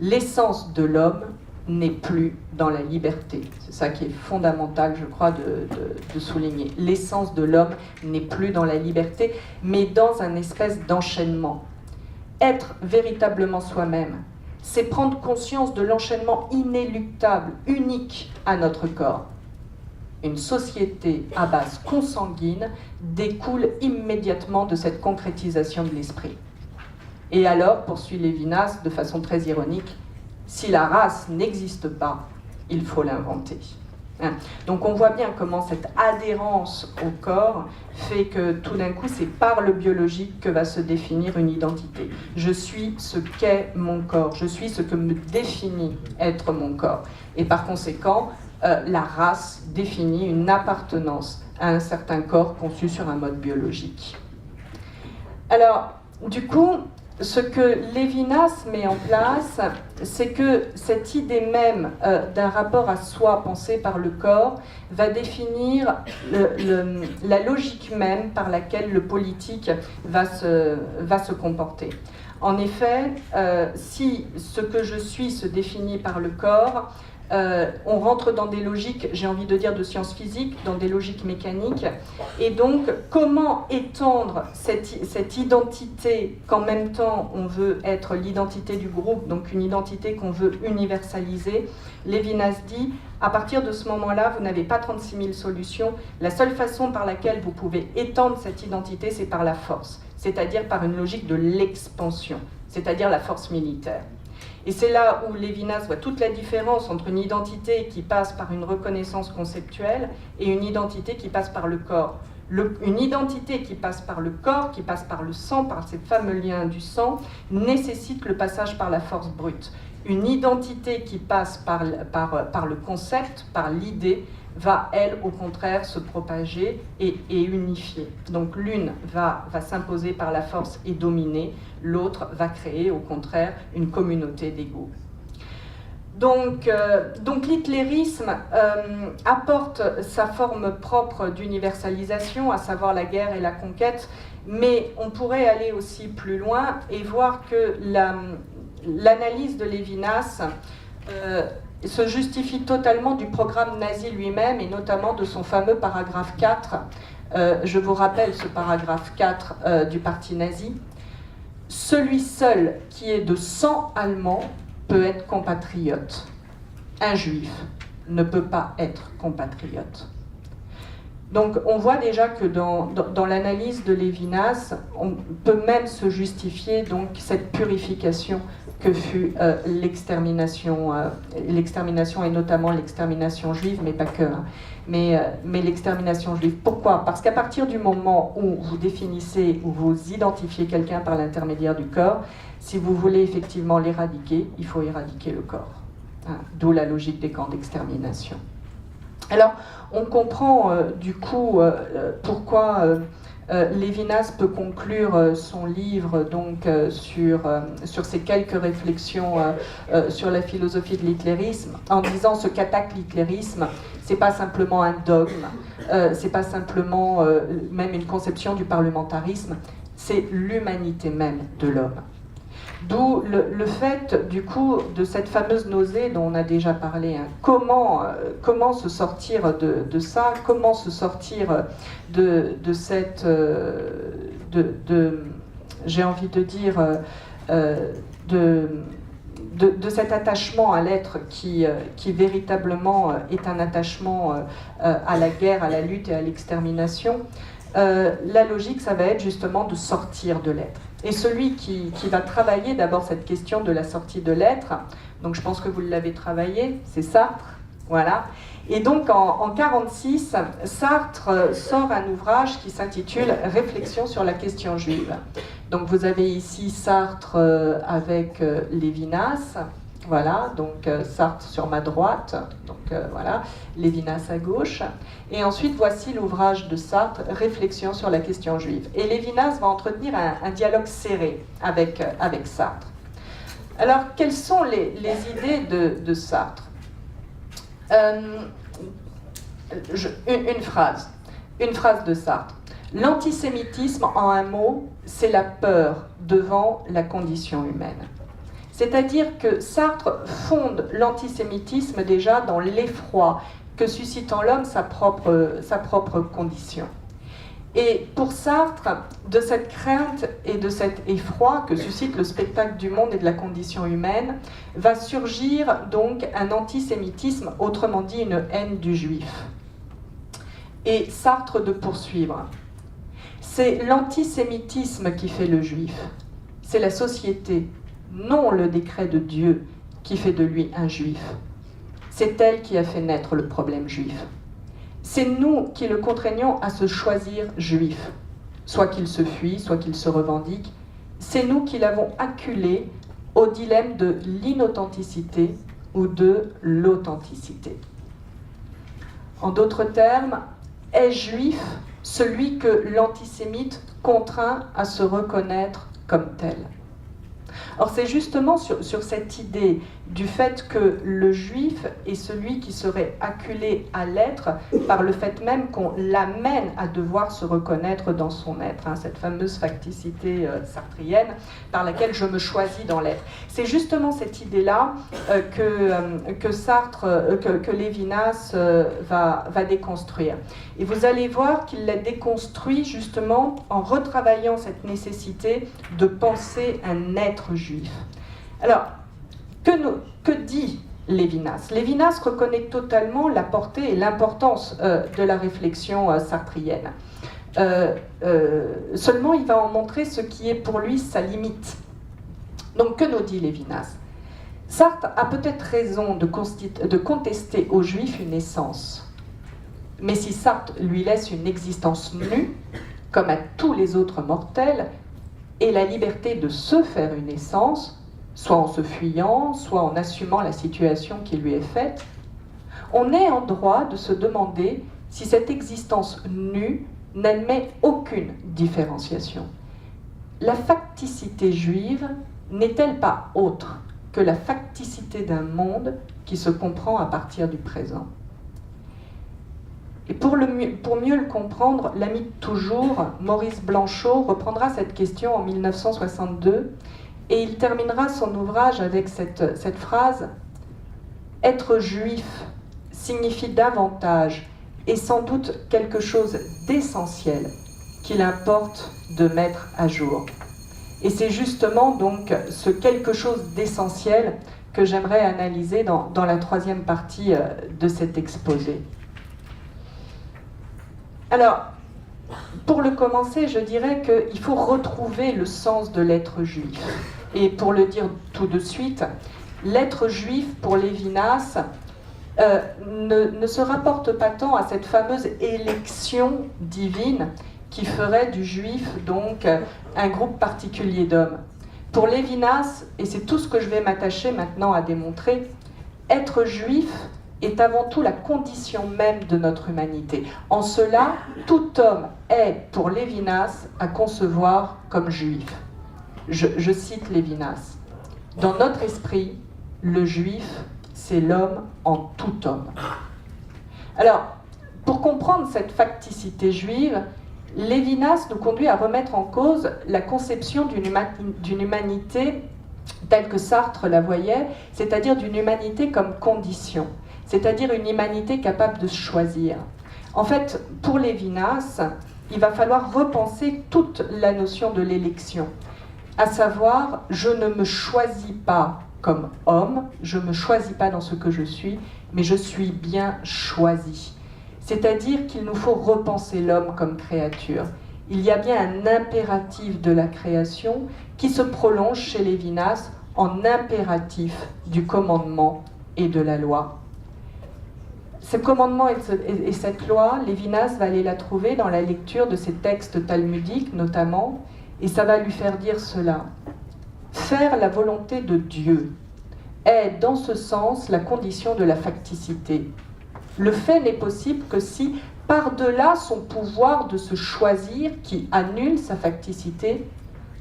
L'essence de l'homme n'est plus dans la liberté. C'est ça qui est fondamental, je crois, de souligner. L'essence de l'homme n'est plus dans la liberté, mais dans un espèce d'enchaînement. Être véritablement soi-même, c'est prendre conscience de l'enchaînement inéluctable, unique à notre corps. Une société à base consanguine découle immédiatement de cette concrétisation de l'esprit. Et alors, poursuit Lévinas de façon très ironique, si la race n'existe pas, il faut l'inventer. Donc on voit bien comment cette adhérence au corps fait que tout d'un coup, c'est par le biologique que va se définir une identité. Je suis ce qu'est mon corps, je suis ce que me définit être mon corps. Et par conséquent, la race définit une appartenance à un certain corps conçu sur un mode biologique. Alors, du coup, ce que Lévinas met en place, c'est que cette idée même d'un rapport à soi pensé par le corps va définir la logique même par laquelle le politique va se comporter. En effet, si ce que je suis se définit par le corps, on rentre dans des logiques, j'ai envie de dire, de sciences physiques, dans des logiques mécaniques. Et donc, comment étendre cette identité qu'en même temps on veut être l'identité du groupe, donc une identité qu'on veut universaliser? Lévinas dit, à partir de ce moment-là, vous n'avez pas 36 000 solutions. La seule façon par laquelle vous pouvez étendre cette identité, c'est par la force, c'est-à-dire par une logique de l'expansion, c'est-à-dire la force militaire. Et c'est là où Lévinas voit toute la différence entre une identité qui passe par une reconnaissance conceptuelle et une identité qui passe par le corps. Une identité qui passe par le corps, qui passe par le sang, par ces fameux liens du sang, nécessite le passage par la force brute. Une identité qui passe par le concept, par l'idée, va, elle, au contraire, se propager et unifier. Donc l'une va s'imposer par la force et dominer, l'autre va créer, au contraire, une communauté d'égaux. Donc l'hitlérisme apporte sa forme propre d'universalisation, à savoir la guerre et la conquête, mais on pourrait aller aussi plus loin et voir que l'analyse de Lévinas se justifie totalement du programme nazi lui-même et notamment de son fameux paragraphe 4. Je vous rappelle ce paragraphe 4 du parti nazi. « Celui seul qui est de sang allemand peut être compatriote. Un juif ne peut pas être compatriote. » Donc on voit déjà que dans l'analyse de Lévinas, on peut même se justifier donc cette purification que fut l'extermination et notamment l'extermination juive, mais pas que, hein, mais l'extermination juive. Pourquoi? Parce qu'à partir du moment où vous définissez, où vous identifiez quelqu'un par l'intermédiaire du corps, si vous voulez effectivement l'éradiquer, il faut éradiquer le corps. Hein, d'où la logique des camps d'extermination. Alors, on comprend du coup pourquoi Lévinas peut conclure son livre donc, sur ces quelques réflexions sur la philosophie de l'hitlérisme en disant ce qu'attaque l'hitlérisme, c'est pas simplement un dogme, c'est pas simplement même une conception du parlementarisme, c'est l'humanité même de l'homme. D'où le fait, du coup, de cette fameuse nausée dont on a déjà parlé. Hein. Comment se sortir de ça? Comment se sortir de cette... j'ai envie de dire... de cet attachement à l'être qui véritablement est un attachement à la guerre, à la lutte et à l'extermination. La logique, ça va être justement de sortir de l'être. Et celui qui va travailler d'abord cette question de la sortie de l'être, donc je pense que vous l'avez travaillé, c'est Sartre, voilà. Et donc en 1946, Sartre sort un ouvrage qui s'intitule « Réflexion sur la question juive ». Donc vous avez ici Sartre avec Lévinas, voilà, donc Sartre sur ma droite, donc voilà, Lévinas à gauche. Et ensuite, voici l'ouvrage de Sartre, Réflexion sur la question juive. Et Lévinas va entretenir un dialogue serré avec Sartre. Alors, quelles sont les idées de Sartre? Une phrase de Sartre. L'antisémitisme, en un mot, c'est la peur devant la condition humaine. C'est-à-dire que Sartre fonde l'antisémitisme déjà dans l'effroi que suscite en l'homme sa propre condition. Et pour Sartre, de cette crainte et de cet effroi que suscite le spectacle du monde et de la condition humaine, va surgir donc un antisémitisme, autrement dit une haine du juif. Et Sartre de poursuivre. C'est l'antisémitisme qui fait le juif. C'est la société, non le décret de Dieu, qui fait de lui un juif. C'est elle qui a fait naître le problème juif. C'est nous qui le contraignons à se choisir juif, soit qu'il se fuit, soit qu'il se revendique. C'est nous qui l'avons acculé au dilemme de l'inauthenticité ou de l'authenticité. En d'autres termes, est juif celui que l'antisémite contraint à se reconnaître comme tel. Or, c'est justement sur cette idée du fait que le juif est celui qui serait acculé à l'être par le fait même qu'on l'amène à devoir se reconnaître dans son être, hein, cette fameuse facticité sartrienne par laquelle je me choisis dans l'être. C'est justement cette idée-là que Sartre, que Lévinas va déconstruire. Et vous allez voir qu'il la déconstruit justement en retravaillant cette nécessité de penser un être juif. Alors, que dit Lévinas? Lévinas reconnaît totalement la portée et l'importance de la réflexion sartrienne. Seulement, il va en montrer ce qui est pour lui sa limite. Donc, que nous dit Lévinas? Sartre a peut-être raison de contester aux Juifs une essence. Mais si Sartre lui laisse une existence nue, comme à tous les autres mortels, et la liberté de se faire une essence, soit en se fuyant, soit en assumant la situation qui lui est faite, on est en droit de se demander si cette existence nue n'admet aucune différenciation. La facticité juive n'est-elle pas autre que la facticité d'un monde qui se comprend à partir du présent? Et pour mieux le comprendre, l'ami de toujours, Maurice Blanchot, reprendra cette question en 1962 et il terminera son ouvrage avec cette phrase « Être juif signifie davantage et sans doute quelque chose d'essentiel qu'il importe de mettre à jour ». Et c'est justement donc ce quelque chose d'essentiel que j'aimerais analyser dans la troisième partie de cet exposé. Alors, pour le commencer, je dirais qu'il faut retrouver le sens de l'être juif. Et pour le dire tout de suite, l'être juif pour Lévinas ne se rapporte pas tant à cette fameuse élection divine qui ferait du juif donc un groupe particulier d'hommes. Pour Lévinas, et c'est tout ce que je vais m'attacher maintenant à démontrer, être juif est avant tout la condition même de notre humanité. En cela, tout homme est, pour Lévinas, à concevoir comme juif. Je cite Lévinas. « Dans notre esprit, le juif, c'est l'homme en tout homme. » Alors, pour comprendre cette facticité juive, Lévinas nous conduit à remettre en cause la conception d'une humanité telle que Sartre la voyait, c'est-à-dire d'une humanité comme condition, c'est-à-dire une humanité capable de choisir. En fait, pour Lévinas, il va falloir repenser toute la notion de l'élection, à savoir, je ne me choisis pas comme homme, je ne me choisis pas dans ce que je suis, mais je suis bien choisi. C'est-à-dire qu'il nous faut repenser l'homme comme créature. Il y a bien un impératif de la création qui se prolonge chez Lévinas en impératif du commandement et de la loi. Ce commandement et cette loi, Lévinas va aller la trouver dans la lecture de ces textes talmudiques notamment, et ça va lui faire dire cela. Faire la volonté de Dieu est, dans ce sens, la condition de la facticité. Le fait n'est possible que si, par-delà son pouvoir de se choisir, qui annule sa facticité,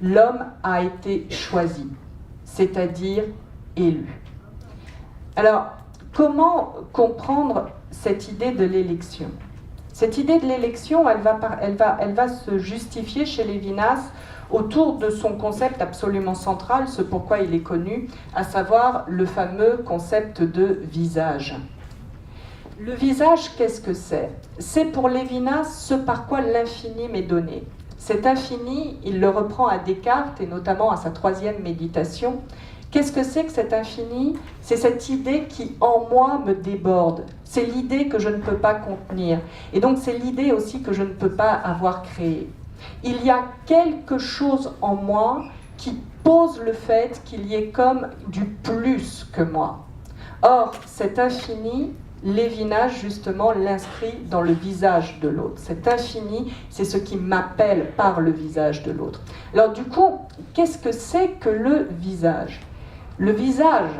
l'homme a été choisi, c'est-à-dire élu. Alors, comment comprendre cette idée de l'élection ? Cette idée de l'élection, elle va se justifier chez Lévinas autour de son concept absolument central, ce pourquoi il est connu, à savoir le fameux concept de visage. Le visage, qu'est-ce que c'est ? C'est pour Lévinas ce par quoi l'infini m'est donné. Cet infini, il le reprend à Descartes et notamment à sa troisième méditation. Qu'est-ce que c'est que cet infini ? C'est cette idée qui, en moi, me déborde. C'est l'idée que je ne peux pas contenir. Et donc, c'est l'idée aussi que je ne peux pas avoir créée. Il y a quelque chose en moi qui pose le fait qu'il y ait comme du plus que moi. Or, cet infini, Lévinas, justement, l'inscrit dans le visage de l'autre. Cet infini, c'est ce qui m'appelle par le visage de l'autre. Alors, du coup, qu'est-ce que c'est que le visage ? Le visage,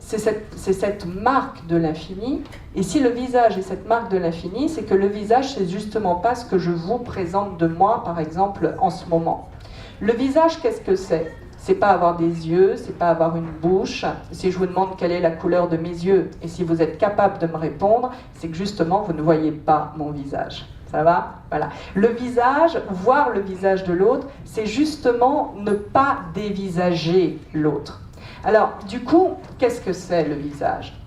c'est cette marque de l'infini. Et si le visage est cette marque de l'infini, c'est que le visage, c'est justement pas ce que je vous présente de moi, par exemple, en ce moment. Le visage, qu'est-ce que c'est ? C'est pas avoir des yeux, c'est pas avoir une bouche. Si je vous demande quelle est la couleur de mes yeux, et si vous êtes capable de me répondre, c'est que justement, vous ne voyez pas mon visage. Ça va ? Voilà. Le visage, voir le visage de l'autre, c'est justement ne pas dévisager l'autre. Alors, du coup, qu'est-ce que c'est le visage ?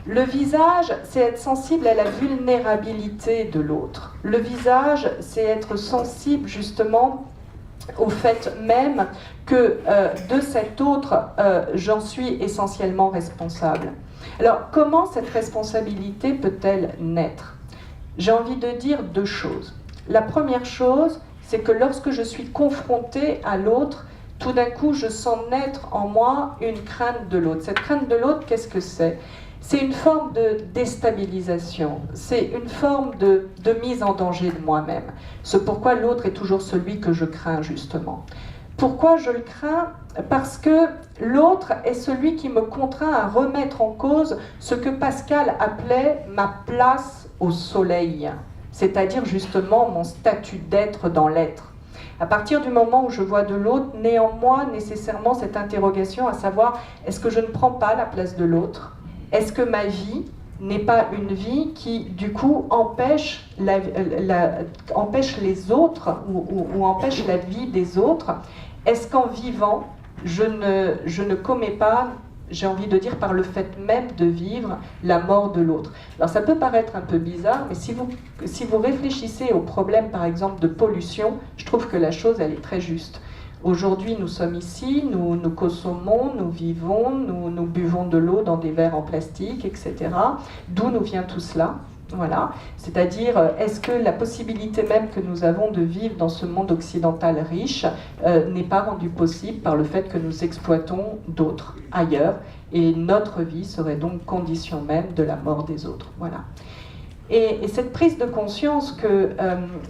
Le visage, c'est être sensible à la vulnérabilité de l'autre. Le visage, c'est être sensible justement au fait même que de cet autre, j'en suis essentiellement responsable. Alors, comment cette responsabilité peut-elle naître ? J'ai envie de dire deux choses. La première chose, c'est que lorsque je suis confrontée à l'autre, tout d'un coup, je sens naître en moi une crainte de l'autre. Cette crainte de l'autre, qu'est-ce que c'est ? C'est une forme de déstabilisation, c'est une forme de mise en danger de moi-même. C'est pourquoi l'autre est toujours celui que je crains, justement. Pourquoi je le crains ? Parce que l'autre est celui qui me contraint à remettre en cause ce que Pascal appelait ma place au soleil, c'est-à-dire justement mon statut d'être dans l'être. À partir du moment où je vois de l'autre, néanmoins, nécessairement cette interrogation à savoir, est-ce que je ne prends pas la place de l'autre ? Est-ce que ma vie n'est pas une vie qui, du coup, empêche les autres ou empêche la vie des autres ? Est-ce qu'en vivant, je ne commets pas, j'ai envie de dire, par le fait même de vivre, la mort de l'autre ? Alors ça peut paraître un peu bizarre, mais si vous réfléchissez au problème, par exemple, de pollution, je trouve que la chose, elle est très juste. Aujourd'hui, nous sommes ici, nous consommons, nous vivons, nous buvons de l'eau dans des verres en plastique, etc. D'où nous vient tout cela ? Voilà. C'est-à-dire, est-ce que la possibilité même que nous avons de vivre dans ce monde occidental riche n'est pas rendue possible par le fait que nous exploitons d'autres ailleurs, et notre vie serait donc condition même de la mort des autres. Voilà. Et cette prise de conscience que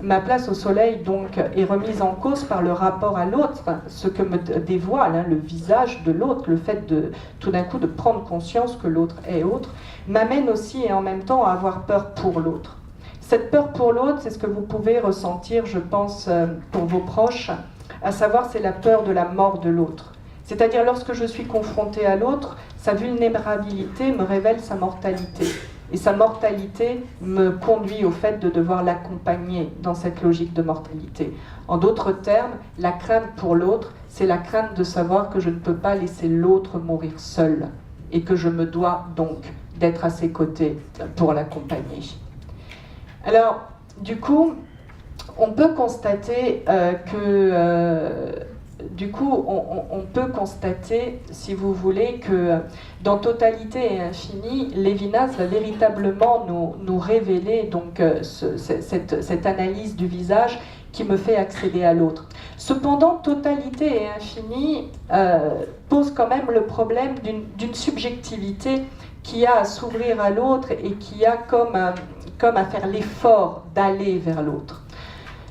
ma place au soleil donc est remise en cause par le rapport à l'autre, ce que me dévoile le visage de l'autre, le fait de tout d'un coup de prendre conscience que l'autre est autre, m'amène aussi et en même temps à avoir peur pour l'autre. Cette peur pour l'autre, c'est ce que vous pouvez ressentir, je pense, pour vos proches, à savoir c'est la peur de la mort de l'autre. C'est-à-dire lorsque je suis confrontée à l'autre, sa vulnérabilité me révèle sa mortalité. Et sa mortalité me conduit au fait de devoir l'accompagner dans cette logique de mortalité. En d'autres termes, la crainte pour l'autre, c'est la crainte de savoir que je ne peux pas laisser l'autre mourir seul et que je me dois donc d'être à ses côtés pour l'accompagner. Alors, du coup, on peut constater on peut constater, si vous voulez, que dans Totalité et Infini, Lévinas va véritablement nous révéler donc, cette analyse du visage qui me fait accéder à l'autre. Cependant, Totalité et Infini pose quand même le problème d'une subjectivité qui a à s'ouvrir à l'autre et qui a comme à faire l'effort d'aller vers l'autre.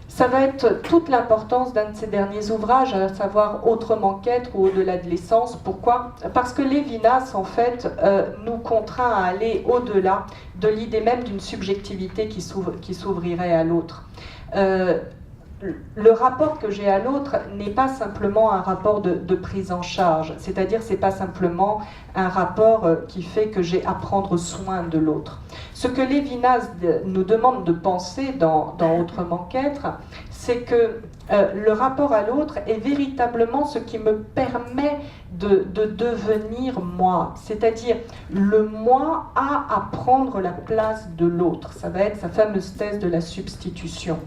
Ça va être toute l'importance d'un de ses derniers ouvrages, à savoir Autrement qu'être ou Au-delà de l'essence. Pourquoi ? Parce que Lévinas, en fait, nous contraint à aller au-delà de l'idée même d'une subjectivité qui s'ouvrirait à l'autre. Le rapport que j'ai à l'autre n'est pas simplement un rapport de prise en charge, c'est-à-dire c'est pas simplement un rapport qui fait que j'ai à prendre soin de l'autre. Ce que Lévinas nous demande de penser dans Autrement qu'être, c'est que le rapport à l'autre est véritablement ce qui me permet de devenir moi, c'est-à-dire le moi a à prendre la place de l'autre. Ça va être sa fameuse thèse de la substitution.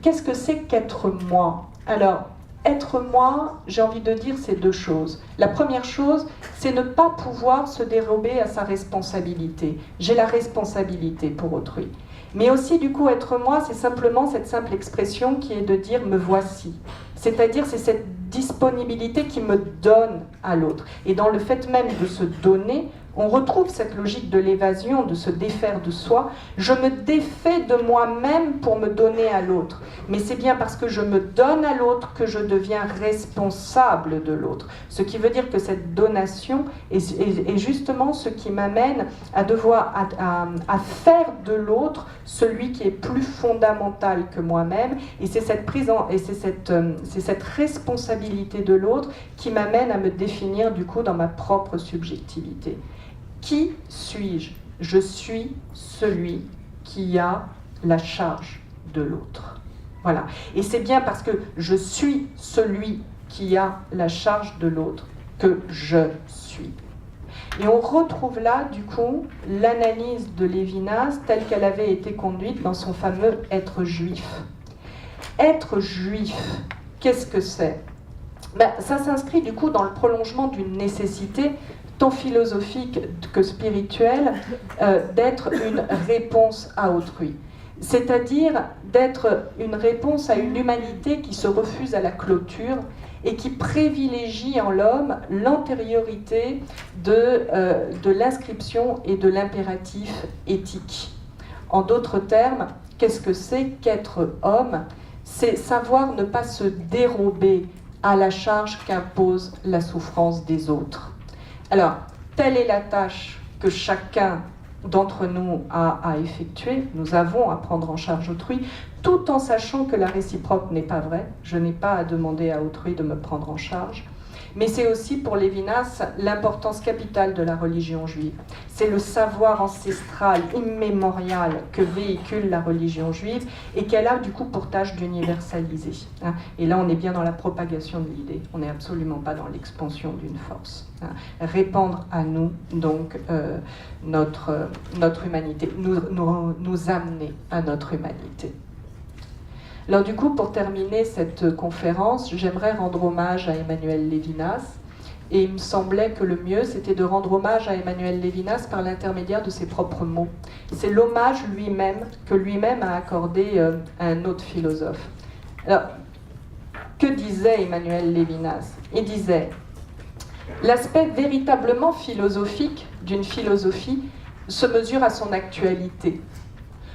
Qu'est-ce que c'est qu'être moi ? Alors, être moi, j'ai envie de dire, c'est deux choses. La première chose, c'est ne pas pouvoir se dérober à sa responsabilité. J'ai la responsabilité pour autrui. Mais aussi, du coup, être moi, c'est simplement cette simple expression qui est de dire « me voici ». C'est-à-dire, c'est cette disponibilité qui me donne à l'autre. Et dans le fait même de se donner, on retrouve cette logique de l'évasion, de se défaire de soi. Je me défais de moi-même pour me donner à l'autre. Mais c'est bien parce que je me donne à l'autre que je deviens responsable de l'autre. Ce qui veut dire que cette donation est justement ce qui m'amène à devoir à faire de l'autre celui qui est plus fondamental que moi-même. Et c'est cette cette responsabilité de l'autre qui m'amène à me définir du coup dans ma propre subjectivité. Qui suis-je ? Je suis celui qui a la charge de l'autre. Voilà. Et c'est bien parce que je suis celui qui a la charge de l'autre que je suis. Et on retrouve là, du coup, l'analyse de Lévinas telle qu'elle avait été conduite dans son fameux « Être juif ». Être juif, qu'est-ce que c'est ? Ça s'inscrit du coup dans le prolongement d'une nécessité tant philosophique que spirituelle d'être une réponse à autrui. C'est-à-dire d'être une réponse à une humanité qui se refuse à la clôture et qui privilégie en l'homme l'antériorité de l'inscription et de l'impératif éthique. En d'autres termes, qu'est-ce que c'est qu'être homme ? C'est savoir ne pas se dérober à la charge qu'impose la souffrance des autres. Alors, telle est la tâche que chacun d'entre nous a à effectuer. Nous avons à prendre en charge autrui, tout en sachant que la réciproque n'est pas vraie. Je n'ai pas à demander à autrui de me prendre en charge. Mais c'est aussi pour Lévinas l'importance capitale de la religion juive. C'est le savoir ancestral, immémorial que véhicule la religion juive et qu'elle a du coup pour tâche d'universaliser. Et là, on est bien dans la propagation de l'idée. On n'est absolument pas dans l'expansion d'une force. Répandre à nous, donc, notre humanité, nous amener à notre humanité. Alors du coup, pour terminer cette conférence, j'aimerais rendre hommage à Emmanuel Lévinas. Et il me semblait que le mieux, c'était de rendre hommage à Emmanuel Lévinas par l'intermédiaire de ses propres mots. C'est l'hommage que lui-même a accordé à un autre philosophe. Alors, que disait Emmanuel Lévinas ? Il disait « L'aspect véritablement philosophique d'une philosophie se mesure à son actualité.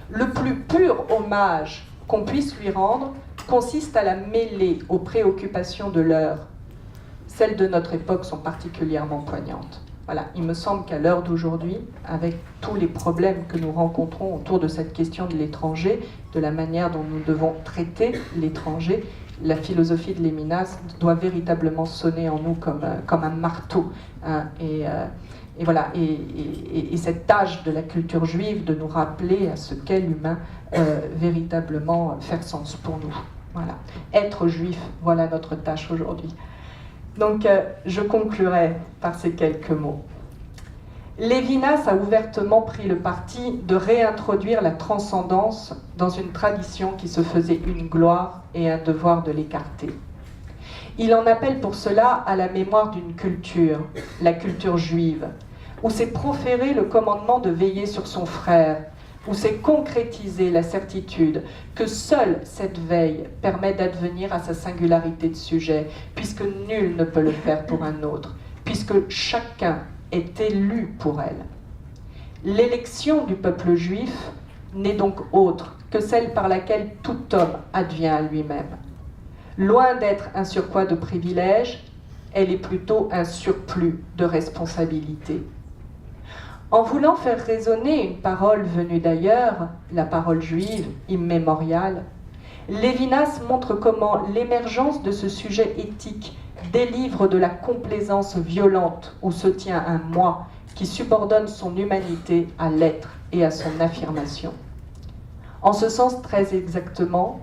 Le plus pur hommage qu'on puisse lui rendre consiste à la mêler aux préoccupations de l'heure. Celles de notre époque sont particulièrement poignantes. Voilà, il me semble qu'à l'heure d'aujourd'hui, avec tous les problèmes que nous rencontrons autour de cette question de l'étranger, de la manière dont nous devons traiter l'étranger, la philosophie de Lévinas doit véritablement sonner en nous comme un marteau. Hein, Et voilà, et cette tâche de la culture juive de nous rappeler à ce qu'est l'humain véritablement faire sens pour nous. Voilà. Être juif, voilà notre tâche aujourd'hui. Donc je conclurai par ces quelques mots. Lévinas a ouvertement pris le parti de réintroduire la transcendance dans une tradition qui se faisait une gloire et un devoir de l'écarter. Il en appelle pour cela à la mémoire d'une culture, la culture juive, où s'est proféré le commandement de veiller sur son frère, où s'est concrétisée la certitude que seule cette veille permet d'advenir à sa singularité de sujet, puisque nul ne peut le faire pour un autre, puisque chacun est élu pour elle. L'élection du peuple juif n'est donc autre que celle par laquelle tout homme advient à lui-même. Loin d'être un surcroît de privilèges, elle est plutôt un surplus de responsabilités. En voulant faire résonner une parole venue d'ailleurs, la parole juive, immémoriale, Lévinas montre comment l'émergence de ce sujet éthique délivre de la complaisance violente où se tient un moi qui subordonne son humanité à l'être et à son affirmation. En ce sens très exactement,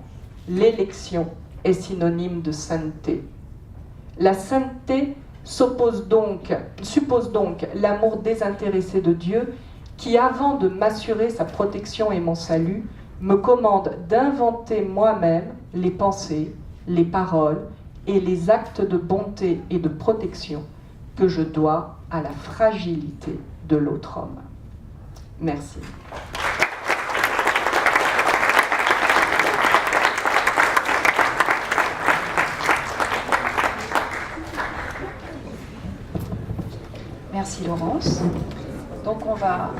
l'élection est synonyme de sainteté. La sainteté suppose donc l'amour désintéressé de Dieu qui, avant de m'assurer sa protection et mon salut, me commande d'inventer moi-même les pensées, les paroles et les actes de bonté et de protection que je dois à la fragilité de l'autre homme. Merci. Merci Laurence. Donc on va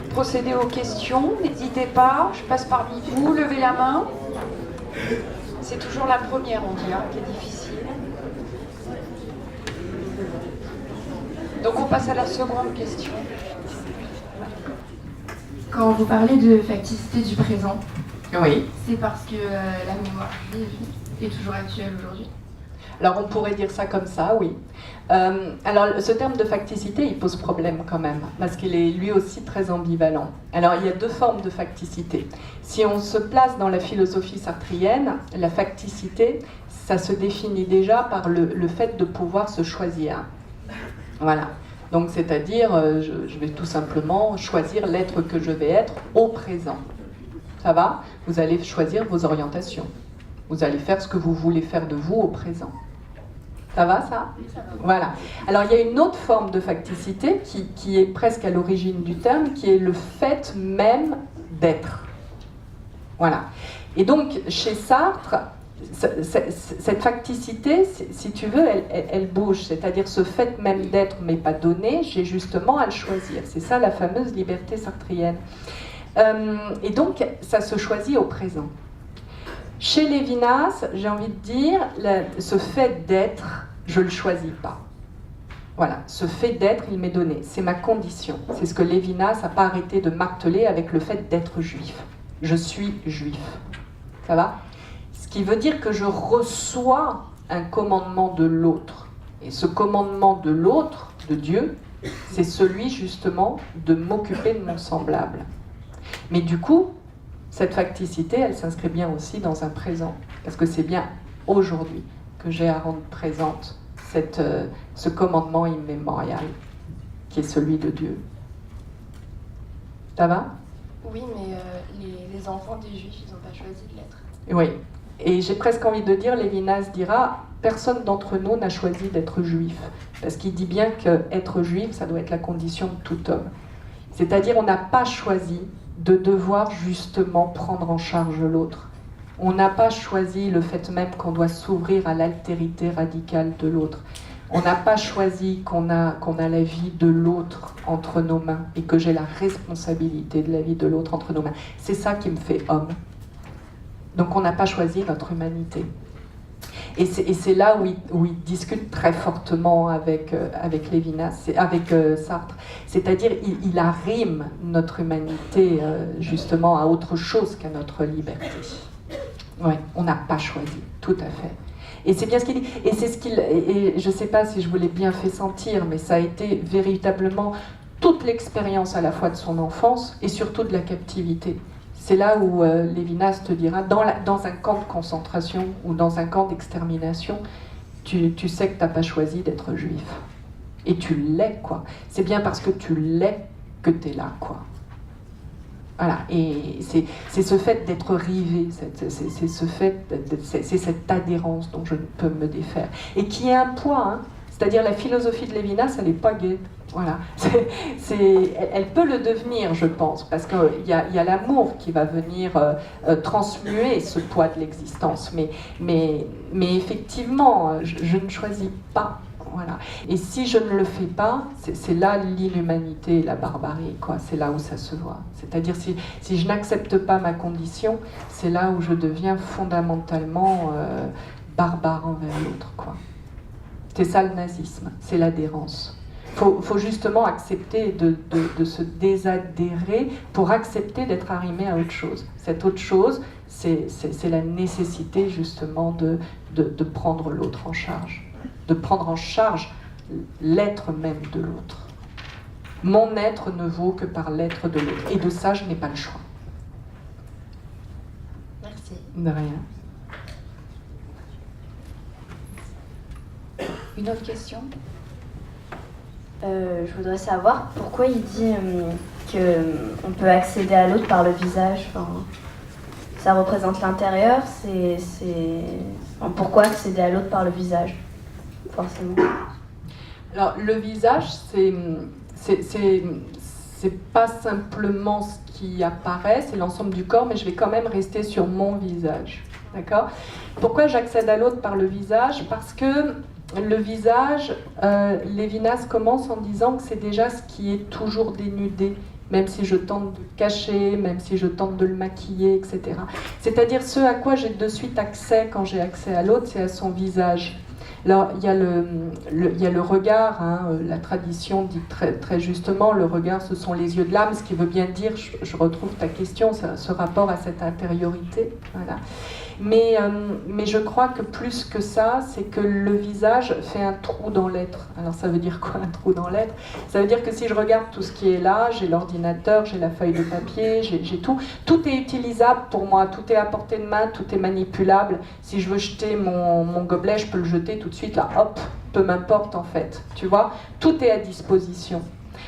procéder aux questions. N'hésitez pas, je passe parmi vous, levez la main. C'est toujours la première, on dit, qui est difficile. Donc on passe à la seconde question. Quand vous parlez de facticité du présent, oui. C'est parce que la mémoire juive est toujours actuelle aujourd'hui? Alors on pourrait dire ça comme ça, oui. Alors ce terme de facticité, il pose problème quand même, parce qu'il est lui aussi très ambivalent. Alors il y a deux formes de facticité. Si on se place dans la philosophie sartrienne, la facticité, ça se définit déjà par le fait de pouvoir se choisir. Voilà. Donc c'est-à-dire, je vais tout simplement choisir l'être que je vais être au présent. Ça va? Vous allez choisir vos orientations. Vous allez faire ce que vous voulez faire de vous au présent. Ça va, ça? Voilà. Alors, il y a une autre forme de facticité qui est presque à l'origine du terme, qui est le fait même d'être. Voilà. Et donc, chez Sartre, cette facticité, si tu veux, elle bouge. C'est-à-dire ce fait même d'être, mais pas donné, j'ai justement à le choisir. C'est ça la fameuse liberté sartrienne. Et donc, ça se choisit au présent. Chez Lévinas, j'ai envie de dire, ce fait d'être, je ne le choisis pas. Voilà, ce fait d'être, il m'est donné. C'est ma condition. C'est ce que Lévinas n'a pas arrêté de marteler avec le fait d'être juif. Je suis juif. Ça va? Ce qui veut dire que je reçois un commandement de l'autre. Et ce commandement de l'autre, de Dieu, c'est celui justement de m'occuper de mon semblable. Mais du coup, cette facticité, elle s'inscrit bien aussi dans un présent, parce que c'est bien aujourd'hui que j'ai à rendre présente ce commandement immémorial, qui est celui de Dieu. Ça va? Oui, mais les enfants des Juifs, ils n'ont pas choisi de l'être. Oui, et j'ai presque envie de dire, Lévinas dira, personne d'entre nous n'a choisi d'être juif, parce qu'il dit bien qu'être juif, ça doit être la condition de tout homme. C'est-à-dire, on n'a pas choisi de devoir justement prendre en charge l'autre. On n'a pas choisi le fait même qu'on doit s'ouvrir à l'altérité radicale de l'autre. On n'a pas choisi qu'on a la vie de l'autre entre nos mains et que j'ai la responsabilité de la vie de l'autre entre nos mains. C'est ça qui me fait homme. Donc on n'a pas choisi notre humanité. Et c'est là où il discute très fortement avec Lévinas, avec Sartre. C'est-à-dire, il arrime notre humanité justement à autre chose qu'à notre liberté. Oui, on n'a pas choisi, tout à fait. Et c'est bien ce qu'il dit. Et c'est ce qu'il. Et je ne sais pas si je vous l'ai bien fait sentir, mais ça a été véritablement toute l'expérience à la fois de son enfance et surtout de la captivité. C'est là où Lévinas te dira, dans un camp de concentration ou dans un camp d'extermination, tu sais que tu n'as pas choisi d'être juif. Et tu l'es, quoi. C'est bien parce que tu l'es que tu es là, quoi. Voilà, et c'est ce fait d'être rivé, c'est cette adhérence dont je ne peux me défaire. Et qui est un poids, hein. C'est-à-dire la philosophie de Lévinas, elle n'est pas gaie. Voilà. Elle peut le devenir, je pense, parce qu'il y a l'amour qui va venir transmuer ce poids de l'existence. Mais effectivement, je ne choisis pas. Voilà. Et si je ne le fais pas, c'est là l'inhumanité, la barbarie, quoi. C'est là où ça se voit. C'est-à-dire si je n'accepte pas ma condition, c'est là où je deviens fondamentalement barbare envers l'autre, quoi. C'est ça le nazisme, c'est l'adhérence. Faut justement accepter de se désadhérer pour accepter d'être arrimé à autre chose. Cette autre chose, c'est la nécessité justement de prendre l'autre en charge. De prendre en charge l'être même de l'autre. Mon être ne vaut que par l'être de l'autre. Et de ça, je n'ai pas le choix. Merci. De rien. Une autre question ? Je voudrais savoir pourquoi il dit qu'on peut accéder à l'autre par le visage. Enfin, ça représente l'intérieur. Pourquoi accéder à l'autre par le visage ? Forcément. Alors, le visage, c'est pas simplement ce qui apparaît, c'est l'ensemble du corps, mais je vais quand même rester sur mon visage. D'accord ? Pourquoi j'accède à l'autre par le visage ? Parce que le visage, Lévinas commence en disant que c'est déjà ce qui est toujours dénudé, même si je tente de le cacher, même si je tente de le maquiller, etc. C'est-à-dire ce à quoi j'ai de suite accès quand j'ai accès à l'autre, c'est à son visage. Alors, il y a le regard, hein, la tradition dit très justement, le regard, ce sont les yeux de l'âme, ce qui veut bien dire, je retrouve ta question, ce rapport à cette intériorité. Voilà. Mais je crois que plus que ça, c'est que le visage fait un trou dans l'être. Alors ça veut dire quoi, un trou dans l'être ? Ça veut dire que si je regarde tout ce qui est là, j'ai l'ordinateur, j'ai la feuille de papier, j'ai tout. Tout est utilisable pour moi, tout est à portée de main, tout est manipulable. Si je veux jeter mon gobelet, je peux le jeter tout de suite, là, hop, peu m'importe en fait. Tu vois ? Tout est à disposition.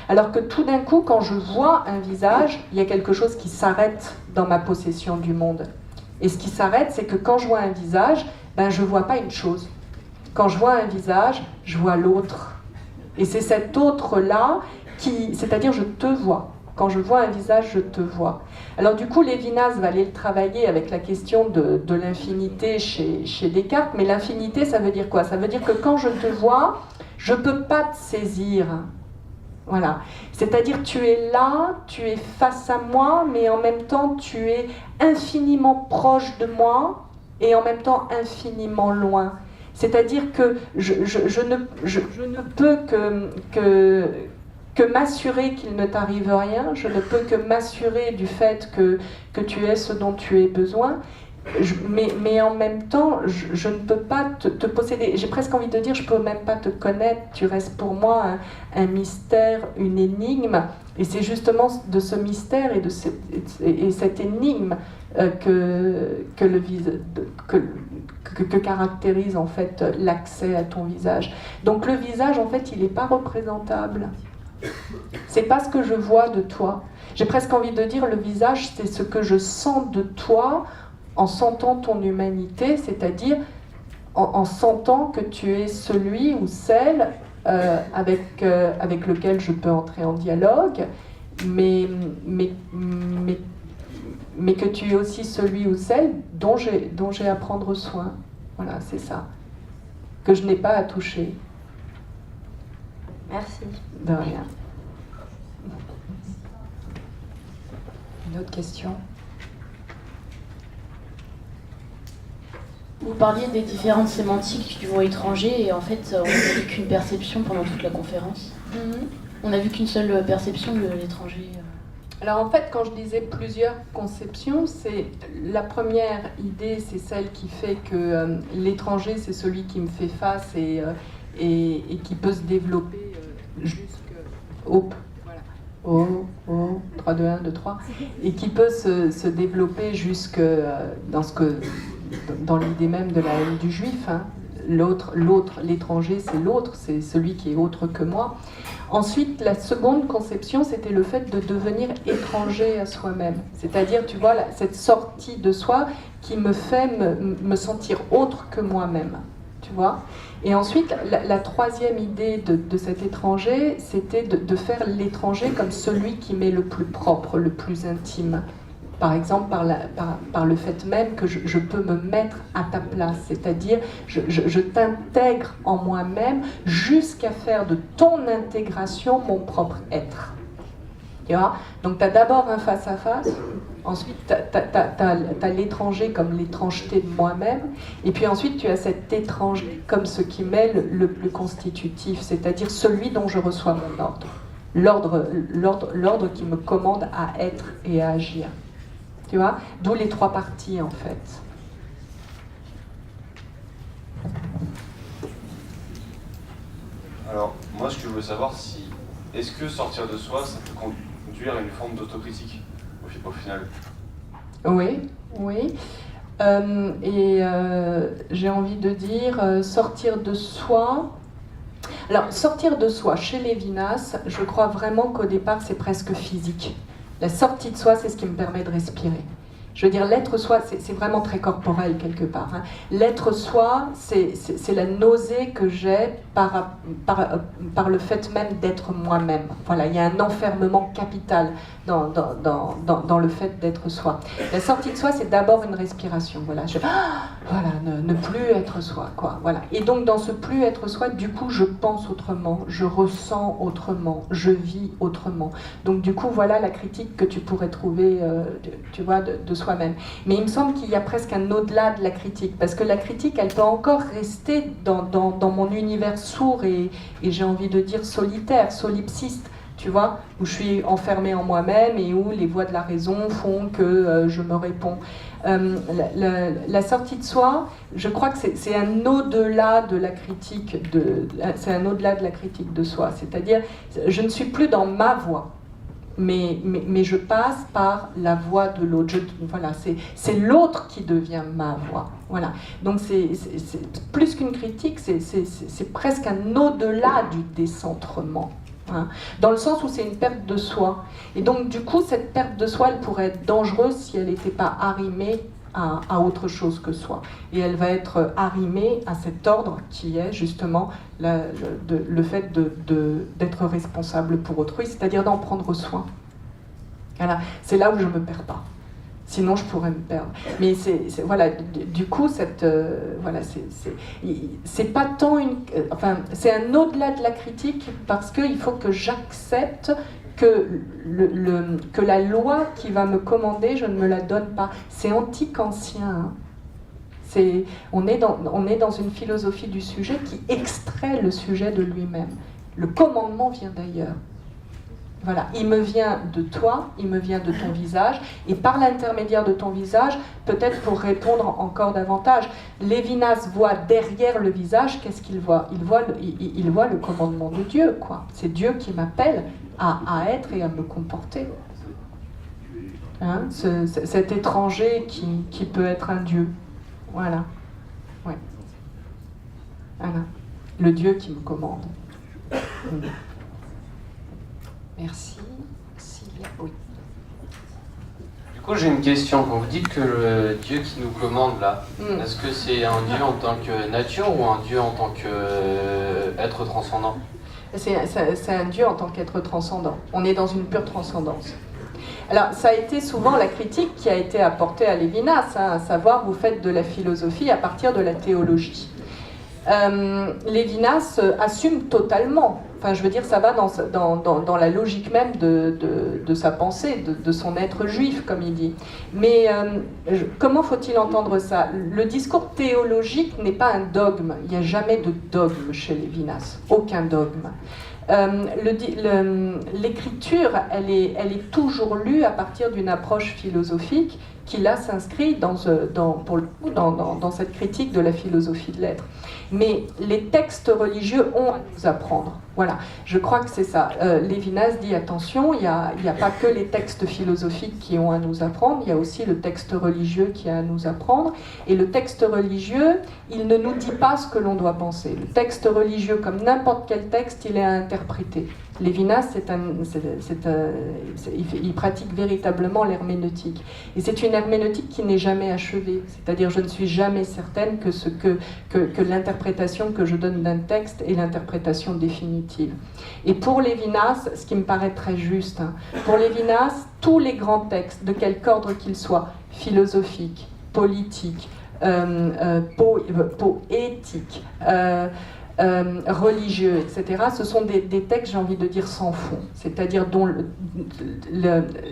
Alors que tout d'un coup, quand je vois un visage, il y a quelque chose qui s'arrête dans ma possession du monde. Et ce qui s'arrête, c'est que quand je vois un visage, je ne vois pas une chose. Quand je vois un visage, je vois l'autre. Et c'est cet autre-là c'est-à-dire je te vois. Quand je vois un visage, je te vois. Alors du coup, Lévinas va aller le travailler avec la question de l'infinité chez Descartes. Mais l'infinité, ça veut dire quoi ? Ça veut dire que quand je te vois, je ne peux pas te saisir. Voilà. C'est-à-dire tu es là, tu es face à moi, mais en même temps tu es infiniment proche de moi et en même temps infiniment loin. C'est-à-dire que je ne peux que m'assurer qu'il ne t'arrive rien, je ne peux que m'assurer du fait que tu es ce dont tu as besoin. Mais en même temps, je ne peux pas te posséder. J'ai presque envie de dire, je ne peux même pas te connaître. Tu restes pour moi un mystère, une énigme. Et c'est justement de ce mystère et cette énigme que caractérise en fait l'accès à ton visage. Donc le visage, en fait, il n'est pas représentable. C'est pas ce que je vois de toi. J'ai presque envie de dire, le visage, c'est ce que je sens de toi en sentant ton humanité, c'est-à-dire en sentant que tu es celui ou celle avec lequel je peux entrer en dialogue, mais que tu es aussi celui ou celle dont j'ai à prendre soin. Voilà, c'est ça. Que je n'ai pas à toucher. Merci. De rien. Une autre question ? Vous parliez des différentes sémantiques du mot étranger et en fait on n'a vu qu'une perception pendant toute la conférence. On n'a vu qu'une seule perception de l'étranger. Alors en fait, quand je disais plusieurs conceptions, c'est la première idée, c'est celle qui fait que l'étranger, c'est celui qui me fait face et qui peut se développer jusqu'au... Voilà. 3, 2, 1, 2, 3, et qui peut se développer jusque dans l'idée même de la haine du juif. Hein. L'autre, l'étranger, c'est l'autre, c'est celui qui est autre que moi. Ensuite, la seconde conception, c'était le fait de devenir étranger à soi-même. C'est-à-dire, tu vois, cette sortie de soi qui me fait me sentir autre que moi-même. Tu vois ? Et ensuite, la troisième idée de cet étranger, c'était de faire l'étranger comme celui qui m'est le plus propre, le plus intime. Par exemple, par le fait même que je peux me mettre à ta place, c'est-à-dire je t'intègre en moi-même jusqu'à faire de ton intégration mon propre être. Tu vois ? Donc tu as d'abord un face-à-face, ensuite tu as l'étranger comme l'étrangeté de moi-même, et puis ensuite tu as cet étranger comme ce qui m'est le plus constitutif, c'est-à-dire celui dont je reçois mon ordre. L'ordre qui me commande à être et à agir. Tu vois ? D'où les trois parties, en fait. Alors, moi, ce que je veux savoir, est-ce que sortir de soi, ça peut conduire à une forme d'autocritique, au final ? Oui. J'ai envie de dire, sortir de soi... Alors, sortir de soi, chez Lévinas, je crois vraiment qu'au départ, c'est presque physique. La sortie de soi, c'est ce qui me permet de respirer. Je veux dire, l'être soi, c'est vraiment très corporel quelque part. Hein. L'être soi, c'est la nausée que j'ai par le fait même d'être moi-même. Voilà, il y a un enfermement capital dans le fait d'être soi. La sortie de soi, c'est d'abord une respiration. Voilà, ne plus être soi, quoi. Voilà. Et donc, dans ce plus être soi, du coup, je pense autrement, je ressens autrement, je vis autrement. Donc, du coup, voilà la critique que tu pourrais trouver, tu vois, de soi-même. Mais il me semble qu'il y a presque un au-delà de la critique, parce que la critique, elle peut encore rester dans mon univers sourd et j'ai envie de dire solitaire, solipsiste, tu vois, où je suis enfermée en moi-même et où les voix de la raison font que je me réponds. La sortie de soi, je crois que c'est un au-delà de la critique c'est un au-delà de la critique de soi, c'est-à-dire je ne suis plus dans ma voix. Mais je passe par la voix de l'autre. Voilà, c'est l'autre qui devient ma voix. Voilà. Donc c'est plus qu'une critique, c'est presque un au-delà du décentrement. Hein, dans le sens où c'est une perte de soi. Et donc du coup, cette perte de soi, elle pourrait être dangereuse si elle n'était pas arrimée à autre chose que soi. Et elle va être arrimée à cet ordre qui est justement le fait d'être responsable pour autrui, c'est-à-dire d'en prendre soin. Voilà. C'est là où je ne me perds pas. Sinon, je pourrais me perdre. Mais voilà, du coup, voilà, c'est pas tant enfin, c'est un au-delà de la critique parce qu'il faut que j'accepte que la loi qui va me commander, je ne me la donne pas. C'est antique-ancien. Hein. On est dans une philosophie du sujet qui extrait le sujet de lui-même. Le commandement vient d'ailleurs. Voilà, il me vient de toi, il me vient de ton visage, et par l'intermédiaire de ton visage, peut-être pour répondre encore davantage, Lévinas voit derrière le visage, qu'est-ce qu'il voit ? Il voit le commandement de Dieu, quoi. C'est Dieu qui m'appelle à être et à me comporter. Hein, cet étranger qui peut être un Dieu. Voilà. Ouais. Voilà. Le Dieu qui me commande. Merci. Sylvia, oui. Du coup, j'ai une question. Quand vous dites que le Dieu qui nous commande, là, est-ce que c'est un Dieu en tant que nature ou un Dieu en tant qu'être transcendant ? C'est un Dieu en tant qu'être transcendant. On est dans une pure transcendance. Alors, ça a été souvent la critique qui a été apportée à Lévinas, hein, à savoir, vous faites de la philosophie à partir de la théologie. Lévinas assume totalement, enfin je veux dire ça va dans la logique même de sa pensée, de son être juif comme il dit. Mais comment faut-il entendre ça ? Le discours théologique n'est pas un dogme, il n'y a jamais de dogme chez Lévinas, aucun dogme. L'écriture, elle est toujours lue à partir d'une approche philosophique qui là s'inscrit dans cette critique de la philosophie de l'être. Mais les textes religieux ont à nous apprendre. Voilà, je crois que c'est ça. Lévinas dit attention, il n'y a pas que les textes philosophiques qui ont à nous apprendre, il y a aussi le texte religieux qui a à nous apprendre. Et le texte religieux, il ne nous dit pas ce que l'on doit penser. Le texte religieux, comme n'importe quel texte, il est à interpréter. Lévinas, il pratique véritablement l'herméneutique. Et c'est une herméneutique qui n'est jamais achevée. C'est-à-dire, je ne suis jamais certaine que l'interprétation que je donne d'un texte est l'interprétation définitive. Et pour Lévinas, ce qui me paraît très juste, pour Lévinas, tous les grands textes, de quelque ordre qu'ils soient, philosophiques, politiques, poétiques, religieux, etc., ce sont des textes, j'ai envie de dire, sans fond, c'est-à-dire dont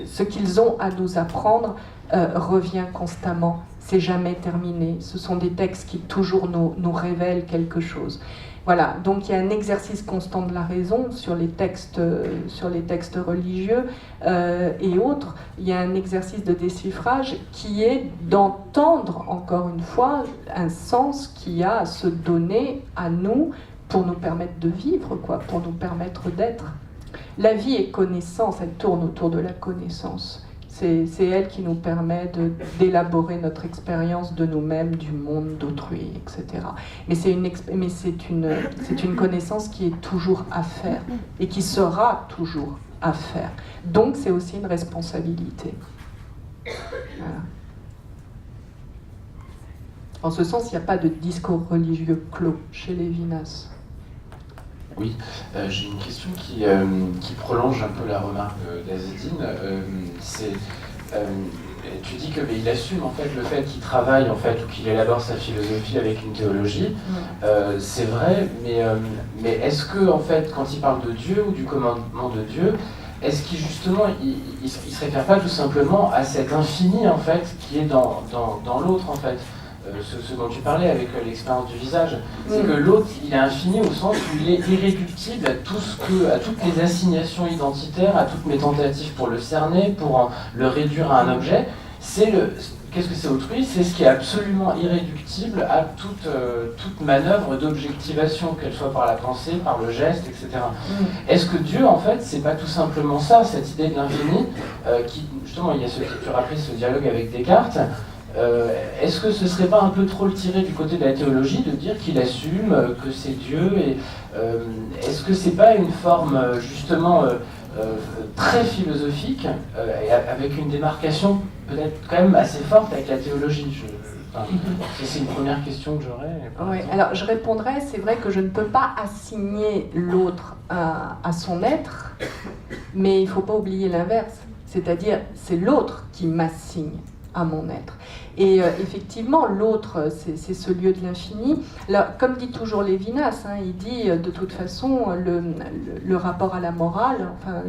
ce qu'ils ont à nous apprendre revient constamment, c'est jamais terminé, ce sont des textes qui toujours nous révèlent quelque chose. Voilà, donc il y a un exercice constant de la raison sur les textes religieux et autres. Il y a un exercice de déchiffrage qui est d'entendre, encore une fois, un sens qui a à se donner à nous pour nous permettre de vivre, quoi, pour nous permettre d'être. La vie est connaissance, elle tourne autour de la connaissance. C'est elle qui nous permet d'élaborer notre expérience de nous-mêmes, du monde, d'autrui, etc. Mais c'est une connaissance qui est toujours à faire et qui sera toujours à faire. Donc c'est aussi une responsabilité. Voilà. En ce sens, il n'y a pas de discours religieux clos chez Lévinas. Oui, j'ai une question qui prolonge un peu la remarque d'Azzedine. Tu dis qu'il assume en fait le fait qu'il travaille en fait ou qu'il élabore sa philosophie avec une théologie. C'est vrai, mais est-ce que en fait quand il parle de Dieu ou du commandement de Dieu, est-ce qu'il justement il se réfère pas tout simplement à cet infini en fait qui est dans l'autre en fait? Ce dont tu parlais avec l'expérience du visage, c'est que l'autre, il est infini au sens où il est irréductible à toutes les assignations identitaires, à toutes mes tentatives pour le cerner, pour le réduire à un objet. Qu'est-ce que c'est autrui? C'est ce qui est absolument irréductible à toute manœuvre d'objectivation, qu'elle soit par la pensée, par le geste, etc. Est-ce que Dieu, en fait, c'est pas tout simplement ça, cette idée de l'infini, qui, justement, il y a tu rappelais ce dialogue avec Descartes. Est-ce que ce serait pas un peu trop le tirer du côté de la théologie de dire qu'il assume que c'est Dieu et est-ce que c'est pas une forme justement très philosophique et avec une démarcation peut-être quand même assez forte avec la théologie? C'est une première question que j'aurais. Oui, alors je répondrais, c'est vrai que je ne peux pas assigner l'autre à son être, mais il ne faut pas oublier l'inverse, c'est-à-dire c'est l'autre qui m'assigne à mon être. Et effectivement, l'autre, c'est ce lieu de l'infini. Comme dit toujours Lévinas, il dit de toute façon, le rapport à la morale, enfin,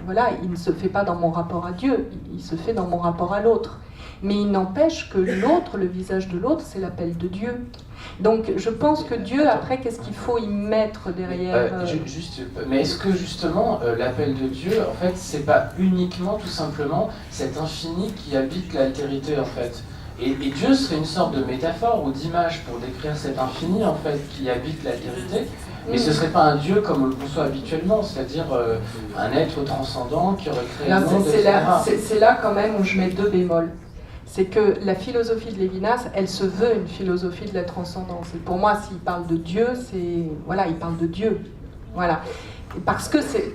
voilà, il ne se fait pas dans mon rapport à Dieu, il se fait dans mon rapport à l'autre. Mais il n'empêche que l'autre, le visage de l'autre, c'est l'appel de Dieu. Donc je pense que Dieu, après, qu'est-ce qu'il faut y mettre derrière Mais est-ce que justement, l'appel de Dieu, en fait, c'est pas uniquement, tout simplement, cet infini qui habite l'altérité, en fait? Et Dieu serait une sorte de métaphore ou d'image pour décrire cet infini, en fait, qui habite l'altérité. Mais ce ne serait pas un Dieu comme on le conçoit habituellement, c'est-à-dire un être transcendant qui aurait créé le monde, etc. C'est là quand même où je mets deux bémols. C'est que la philosophie de Lévinas, elle se veut une philosophie de la transcendance. Et pour moi, s'il parle de Dieu, voilà, il parle de Dieu. Voilà. Et parce que c'est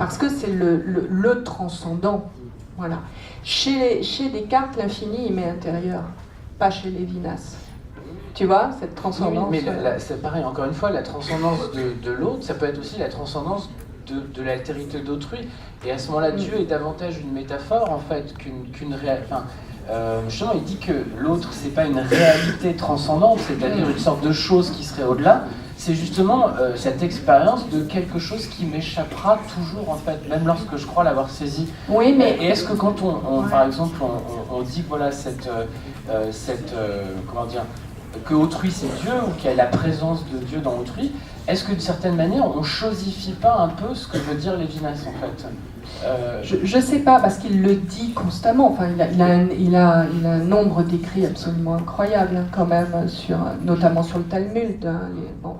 le transcendant. Voilà. Chez Descartes, l'infini, il met intérieur, pas chez Lévinas. Tu vois, cette transcendance. Oui, mais c'est pareil, encore une fois, la transcendance de l'autre, ça peut être aussi la transcendance de l'altérité d'autrui. Et à ce moment-là, Dieu est davantage une métaphore, en fait, qu'une réalité. Enfin, justement, il dit que l'autre, c'est pas une réalité transcendante, c'est-à-dire une sorte de chose qui serait au-delà. C'est justement cette expérience de quelque chose qui m'échappera toujours, en fait, même lorsque je crois l'avoir saisi. Oui, mais... Et est-ce que quand par exemple, on dit que voilà, comment dire, que autrui c'est Dieu, ou qu'il y a la présence de Dieu dans autrui, est-ce que d'une certaine manière, on chosifie pas un peu ce que veut dire Lévinas, en fait? Je ne sais pas, parce qu'il le dit constamment. Enfin, il a un nombre d'écrits absolument incroyable, hein, quand même, notamment sur le Talmud. Hein, bon.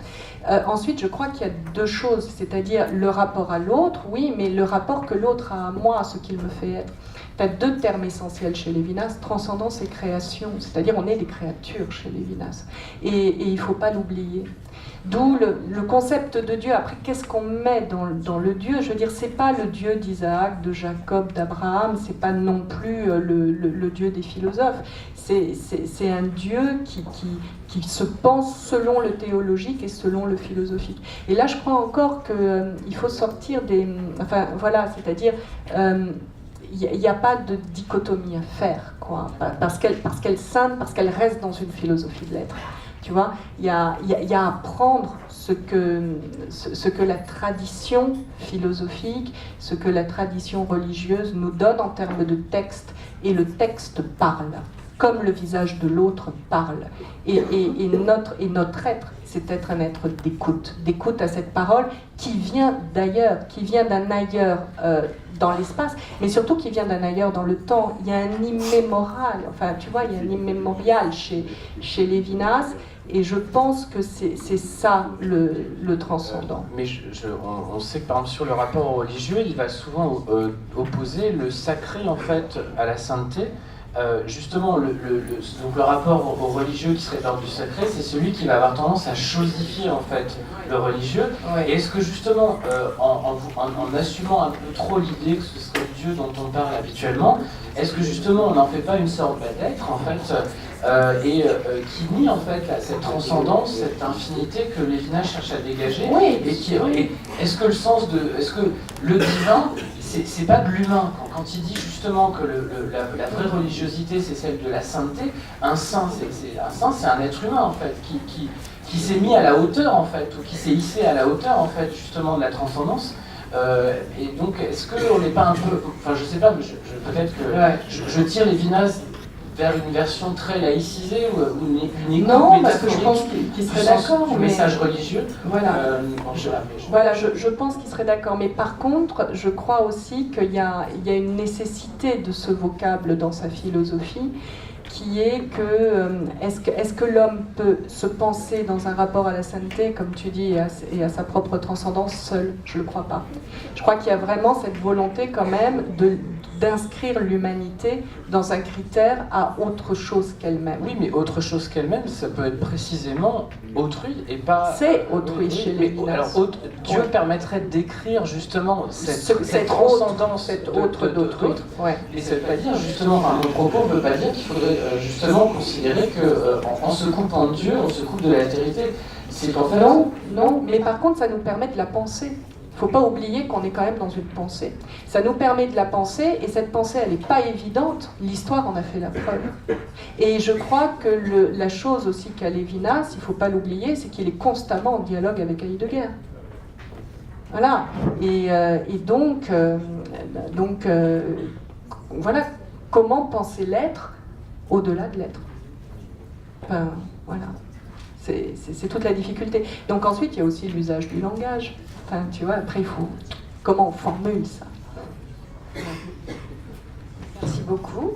Ensuite, je crois qu'il y a deux choses, c'est-à-dire le rapport à l'autre, oui, mais le rapport que l'autre a à moi, à ce qu'il me fait être. Il y a deux termes essentiels chez Lévinas, transcendance et création, c'est-à-dire on est des créatures chez Lévinas. Et il ne faut pas l'oublier. D'où le concept de Dieu. Après, qu'est-ce qu'on met dans le Dieu? Je veux dire, c'est pas le Dieu d'Isaac, de Jacob, d'Abraham, c'est pas non plus le Dieu des philosophes. C'est un Dieu qui se pense selon le théologique et selon le philosophique. Et là, je crois encore qu'il faut sortir des... Enfin, voilà, c'est-à-dire... il n'y a pas de dichotomie à faire, quoi, parce qu'elle scinde, parce qu'elle reste dans une philosophie de l'être. Tu vois, il y a à prendre ce que la tradition philosophique, ce que la tradition religieuse nous donne en termes de texte, et le texte parle, comme le visage de l'autre parle. Et notre être, c'est être un être d'écoute à cette parole qui vient d'ailleurs, qui vient d'un ailleurs dans l'espace, mais surtout qui vient d'un ailleurs dans le temps. Il y a un immémorial, enfin tu vois, il y a un immémorial chez Lévinas, et je pense que c'est ça le transcendant. Mais on sait que par exemple sur le rapport au religieux, il va souvent opposer le sacré en fait à la sainteté. Justement, donc le rapport au religieux qui serait d'ordre du sacré, c'est celui qui va avoir tendance à chosifier en fait le religieux. Ouais. Et est-ce que justement, en assumant un peu trop l'idée que ce serait Dieu dont on parle habituellement, est-ce que justement on n'en fait pas une sorte d'être en fait, qui nie en fait cette transcendance, cette infinité que Lévinas cherche à dégager? Oui, et est-ce que le divin, c'est pas de l'humain? Quand il dit justement que la vraie religiosité c'est celle de la sainteté, un saint c'est un être humain en fait qui s'est mis à la hauteur en fait, ou qui s'est hissé à la hauteur en fait justement de la transcendance. Et donc est-ce qu'on n'est pas un peu, enfin je sais pas, mais peut-être que je tire Lévinas vers une version très laïcisée ou une écoute non, parce que métaphorique, je pense qu'il serait d'accord. du message religieux. Voilà. Je pense qu'il serait d'accord. Mais par contre, je crois aussi qu'il y a une nécessité de ce vocable dans sa philosophie, qui est que est-ce que l'homme peut se penser dans un rapport à la sainteté, comme tu dis, et à sa propre transcendance seul? Je ne le crois pas. Je crois qu'il y a vraiment cette volonté quand même d'inscrire l'humanité dans un critère à autre chose qu'elle-même. Oui, mais autre chose qu'elle-même, ça peut être précisément autrui et pas... C'est autrui chez Lévinas. Alors, Dieu permettrait d'écrire justement cette transcendance, cette autre d'autrui. Ouais. Et ça ne veut pas dire justement, enfin, mon propos ne veut pas dire qu'il faudrait justement considérer qu'en se coupant de Dieu, on se coupe de l'altérité. C'est qu'en fait... Non, mais par contre, ça nous permet de la penser. Il ne faut pas oublier qu'on est quand même dans une pensée. Ça nous permet de la penser, et cette pensée, elle n'est pas évidente. L'histoire en a fait la preuve. Et je crois que la chose aussi qu'a Lévinas, il ne faut pas l'oublier, c'est qu'il est constamment en dialogue avec Heidegger. Voilà. Et donc, voilà, comment penser l'être au-delà de l'être. Enfin, voilà. C'est toute la difficulté. Donc ensuite, il y a aussi l'usage du langage. Enfin, tu vois, après, il faut... Comment on formule ça? Merci beaucoup.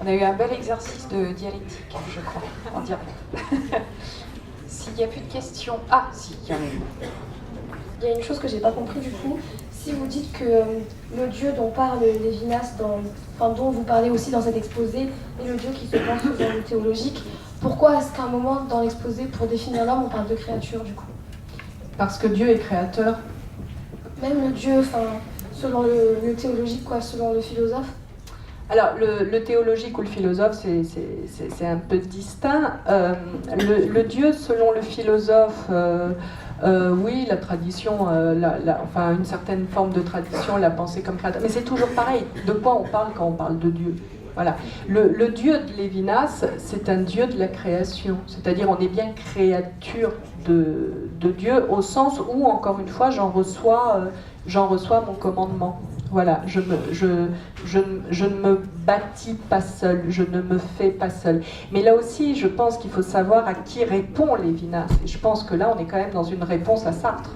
On a eu un bel exercice de dialectique, je crois, en direct. S'il n'y a plus de questions... Ah, si, il y en a une. Il y a une chose que j'ai pas compris du coup. Si vous dites que le Dieu dont parle Lévinas, dont vous parlez aussi dans cet exposé, est le Dieu qui se pense dans le théologique, pourquoi est-ce qu'à un moment dans l'exposé, pour définir l'homme, on parle de créature du coup? Parce que Dieu est créateur. Même le Dieu, selon le théologique, selon le philosophe? Alors, le théologique ou le philosophe, c'est un peu distinct. Le Dieu, selon le philosophe, oui, la tradition, une certaine forme de tradition l'a pensé comme créateur. Mais c'est toujours pareil. De quoi on parle quand on parle de Dieu? Voilà. Le Dieu de Lévinas, c'est un Dieu de la création. C'est-à-dire, on est bien créature de Dieu, au sens où, encore une fois, j'en reçois mon commandement. Voilà, je ne me bâtis pas seul, je ne me fais pas seul. Mais là aussi, je pense qu'il faut savoir à qui répond Lévinas. Et je pense que là, on est quand même dans une réponse à Sartre.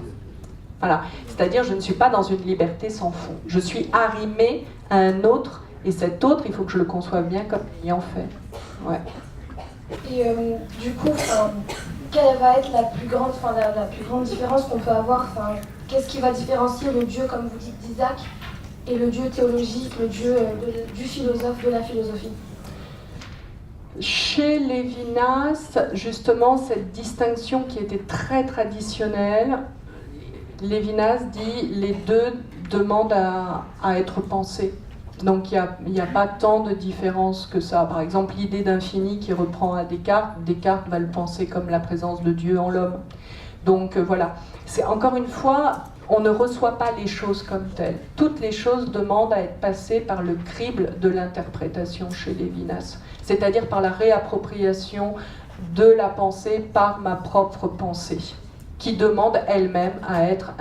Voilà, c'est-à-dire je ne suis pas dans une liberté sans fond. Je suis arrimée à un autre, et cet autre, il faut que je le conçoive bien comme ayant fait. Ouais. Et du coup, quelle va être la plus grande différence qu'on peut avoir, qu'est-ce qui va différencier le Dieu, comme vous dites, d'Isaac, et le Dieu théologique, le Dieu du philosophe, de la philosophie? Chez Lévinas, justement, cette distinction qui était très traditionnelle, Lévinas dit les deux demandent à être pensés. Donc il n'y a pas tant de différence que ça. Par exemple, l'idée d'infini qui reprend à Descartes, Descartes va le penser comme la présence de Dieu en l'homme. Donc voilà, c'est encore une fois, on ne reçoit pas les choses comme telles. Toutes les choses demandent à être passées par le crible de l'interprétation chez Lévinas, c'est-à-dire par la réappropriation de la pensée par ma propre pensée, qui demande elle-même à être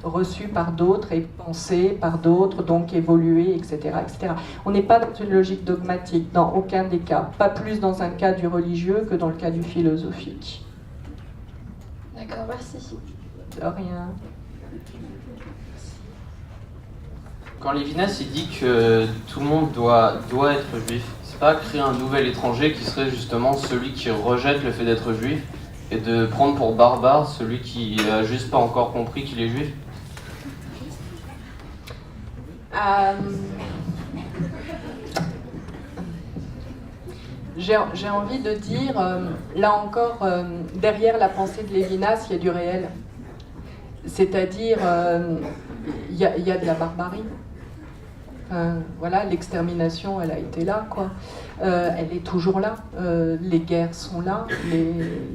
reçue par d'autres et pensée par d'autres, donc évoluer, etc., etc. On n'est pas dans une logique dogmatique, dans aucun des cas. Pas plus dans un cas du religieux que dans le cas du philosophique. D'accord, merci. De rien. Quand Lévinas il dit que tout le monde doit être juif, c'est pas créer un nouvel étranger qui serait justement celui qui rejette le fait d'être juif et de prendre pour barbare celui qui a juste pas encore compris qu'il est juif? J'ai envie de dire, là encore, derrière la pensée de Lévinas, il y a du réel. C'est-à-dire, il y a de la barbarie. Voilà, l'extermination, elle a été là, quoi. Elle est toujours là. Les guerres sont là.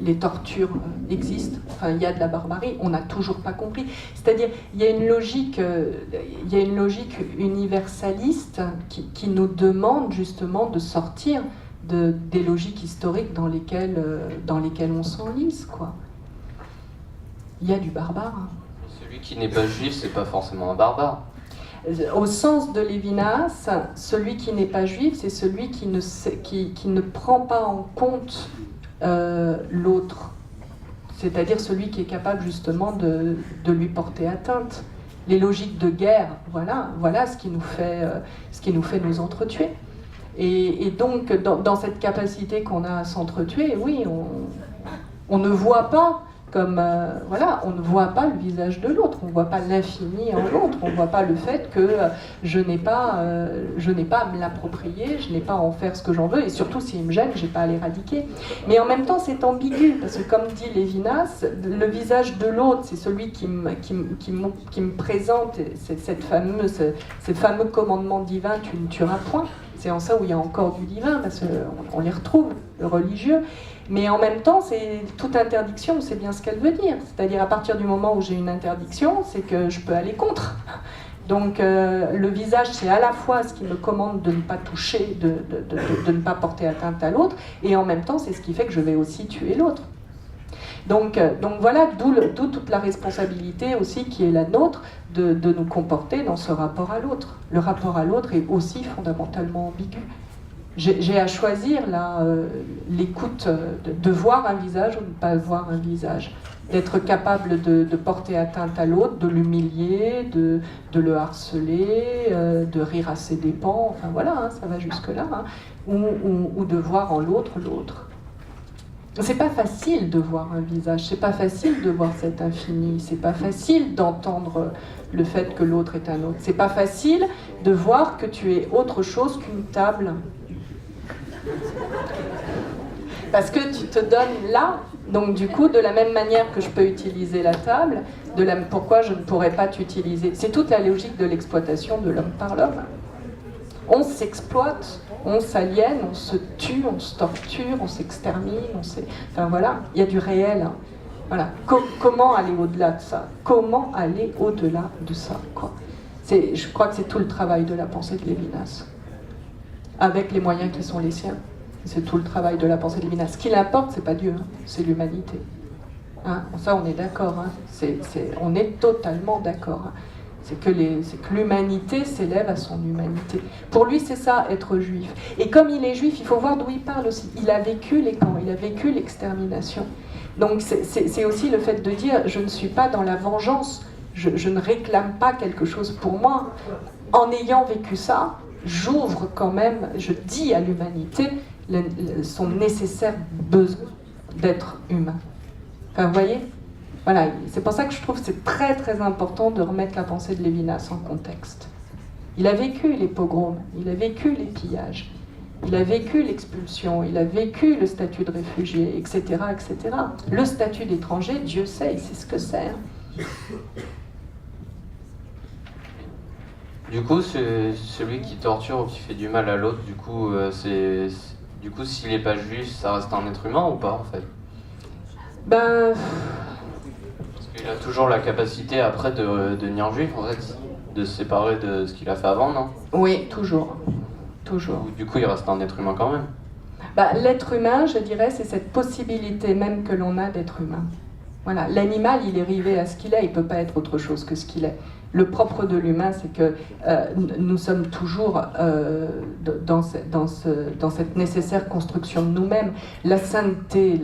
Les tortures existent. Enfin, il y a de la barbarie. On n'a toujours pas compris. C'est-à-dire, il y a une logique universaliste qui nous demande justement de sortir des logiques historiques dans lesquelles on s'enlise, quoi. Il y a du barbare. Hein. Celui qui n'est pas juif, c'est pas forcément un barbare. Au sens de Lévinas, celui qui n'est pas juif, c'est celui qui ne prend pas en compte l'autre. C'est-à-dire celui qui est capable justement de lui porter atteinte. Les logiques de guerre, voilà ce qui nous fait nous entretuer. Et donc, dans cette capacité qu'on a à s'entretuer, oui, on ne voit pas comme, on ne voit pas le visage de l'autre, on ne voit pas l'infini en l'autre, on ne voit pas le fait que je n'ai pas à me l'approprier, je n'ai pas à en faire ce que j'en veux, et surtout s'il me gêne, je n'ai pas à l'éradiquer. Mais en même temps, c'est ambigu, parce que comme dit Lévinas, le visage de l'autre, c'est celui qui me présente cette fameux commandement divin, tu ne tueras point. C'est en ça où il y a encore du divin, parce qu'on les retrouve, le religieux. Mais en même temps, c'est toute interdiction, c'est bien ce qu'elle veut dire. C'est-à-dire, à partir du moment où j'ai une interdiction, c'est que je peux aller contre. Donc, le visage, c'est à la fois ce qui me commande de ne pas toucher, de ne pas porter atteinte à l'autre, et en même temps, c'est ce qui fait que je vais aussi tuer l'autre. Donc voilà, d'où toute la responsabilité aussi qui est la nôtre de nous comporter dans ce rapport à l'autre. Le rapport à l'autre est aussi fondamentalement ambigu. J'ai à choisir là l'écoute, de voir un visage ou de ne pas voir un visage, d'être capable de porter atteinte à l'autre, de l'humilier, de le harceler, de rire à ses dépens, enfin voilà, hein, ça va jusque-là, hein, ou de voir en l'autre l'autre. C'est pas facile de voir un visage, c'est pas facile de voir cet infini, c'est pas facile d'entendre le fait que l'autre est un autre, c'est pas facile de voir que tu es autre chose qu'une table. Parce que tu te donnes là, donc du coup, de la même manière que je peux utiliser la table, pourquoi je ne pourrais pas t'utiliser? C'est toute la logique de l'exploitation de l'homme par l'homme. On s'exploite, on s'aliène, on se tue, on se torture, on s'extermine, enfin voilà, il y a du réel. Hein. Voilà. Comment aller au-delà de ça? Comment aller au-delà de ça, quoi? Je crois que c'est tout le travail de la pensée de Lévinas, avec les moyens qui sont les siens. C'est tout le travail de la pensée de Lévinas. Ce qui l'importe, c'est pas Dieu, hein, c'est l'humanité. Hein, ça, on est d'accord. Hein, on est totalement d'accord. Hein. C'est que l'humanité s'élève à son humanité. Pour lui, c'est ça, être juif. Et comme il est juif, il faut voir d'où il parle aussi. Il a vécu les camps, il a vécu l'extermination. Donc c'est aussi le fait de dire, je ne suis pas dans la vengeance, je ne réclame pas quelque chose pour moi. En ayant vécu ça, j'ouvre quand même, je dis à l'humanité son nécessaire besoin d'être humain. Enfin, vous voyez ? Voilà, c'est pour ça que je trouve que c'est très très important de remettre la pensée de Lévinas en contexte. Il a vécu les pogroms, il a vécu les pillages, il a vécu l'expulsion, il a vécu le statut de réfugié, etc., etc. Le statut d'étranger, Dieu sait, il sait ce que c'est. Du coup, c'est celui qui torture ou qui fait du mal à l'autre, du coup, s'il n'est pas juif, ça reste un être humain ou pas, en fait? Ben... Il a toujours la capacité après de devenir juif, en fait, de se séparer de ce qu'il a fait avant, non? Oui, toujours. Toujours. Du coup, il reste un être humain quand même. Bah, l'être humain, je dirais, c'est cette possibilité même que l'on a d'être humain. Voilà, l'animal, il est rivé à ce qu'il est, il ne peut pas être autre chose que ce qu'il est. Le propre de l'humain, c'est que nous sommes toujours dans cette nécessaire construction de nous-mêmes. La sainteté,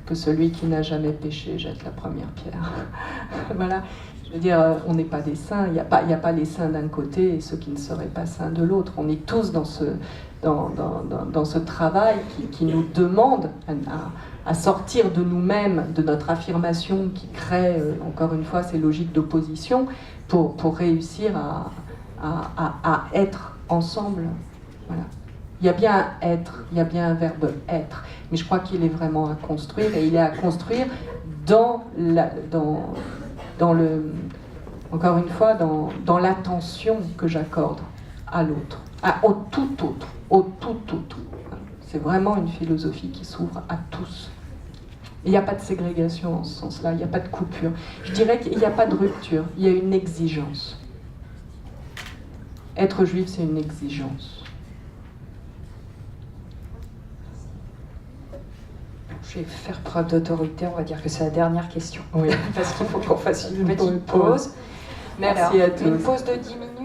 que celui qui n'a jamais péché jette la première pierre. Voilà, je veux dire, on n'est pas des saints, il n'y a pas les saints d'un côté et ceux qui ne seraient pas saints de l'autre. On est tous dans ce travail qui nous demande à sortir de nous-mêmes, de notre affirmation qui crée, encore une fois, ces logiques d'opposition pour réussir à être ensemble. Voilà. Il y a bien un être, il y a bien un verbe être, mais je crois qu'il est vraiment à construire, et il est à construire encore une fois, dans l'attention que j'accorde à l'autre, au tout autre. C'est vraiment une philosophie qui s'ouvre à tous. Il n'y a pas de ségrégation en ce sens-là, il n'y a pas de coupure. Je dirais qu'il n'y a pas de rupture, il y a une exigence. Être juif, c'est une exigence. Je vais faire preuve d'autorité, on va dire que c'est la dernière question. Oui. Parce qu'il faut qu'on fasse une petite pause. Merci à tous. Une pause de 10 minutes.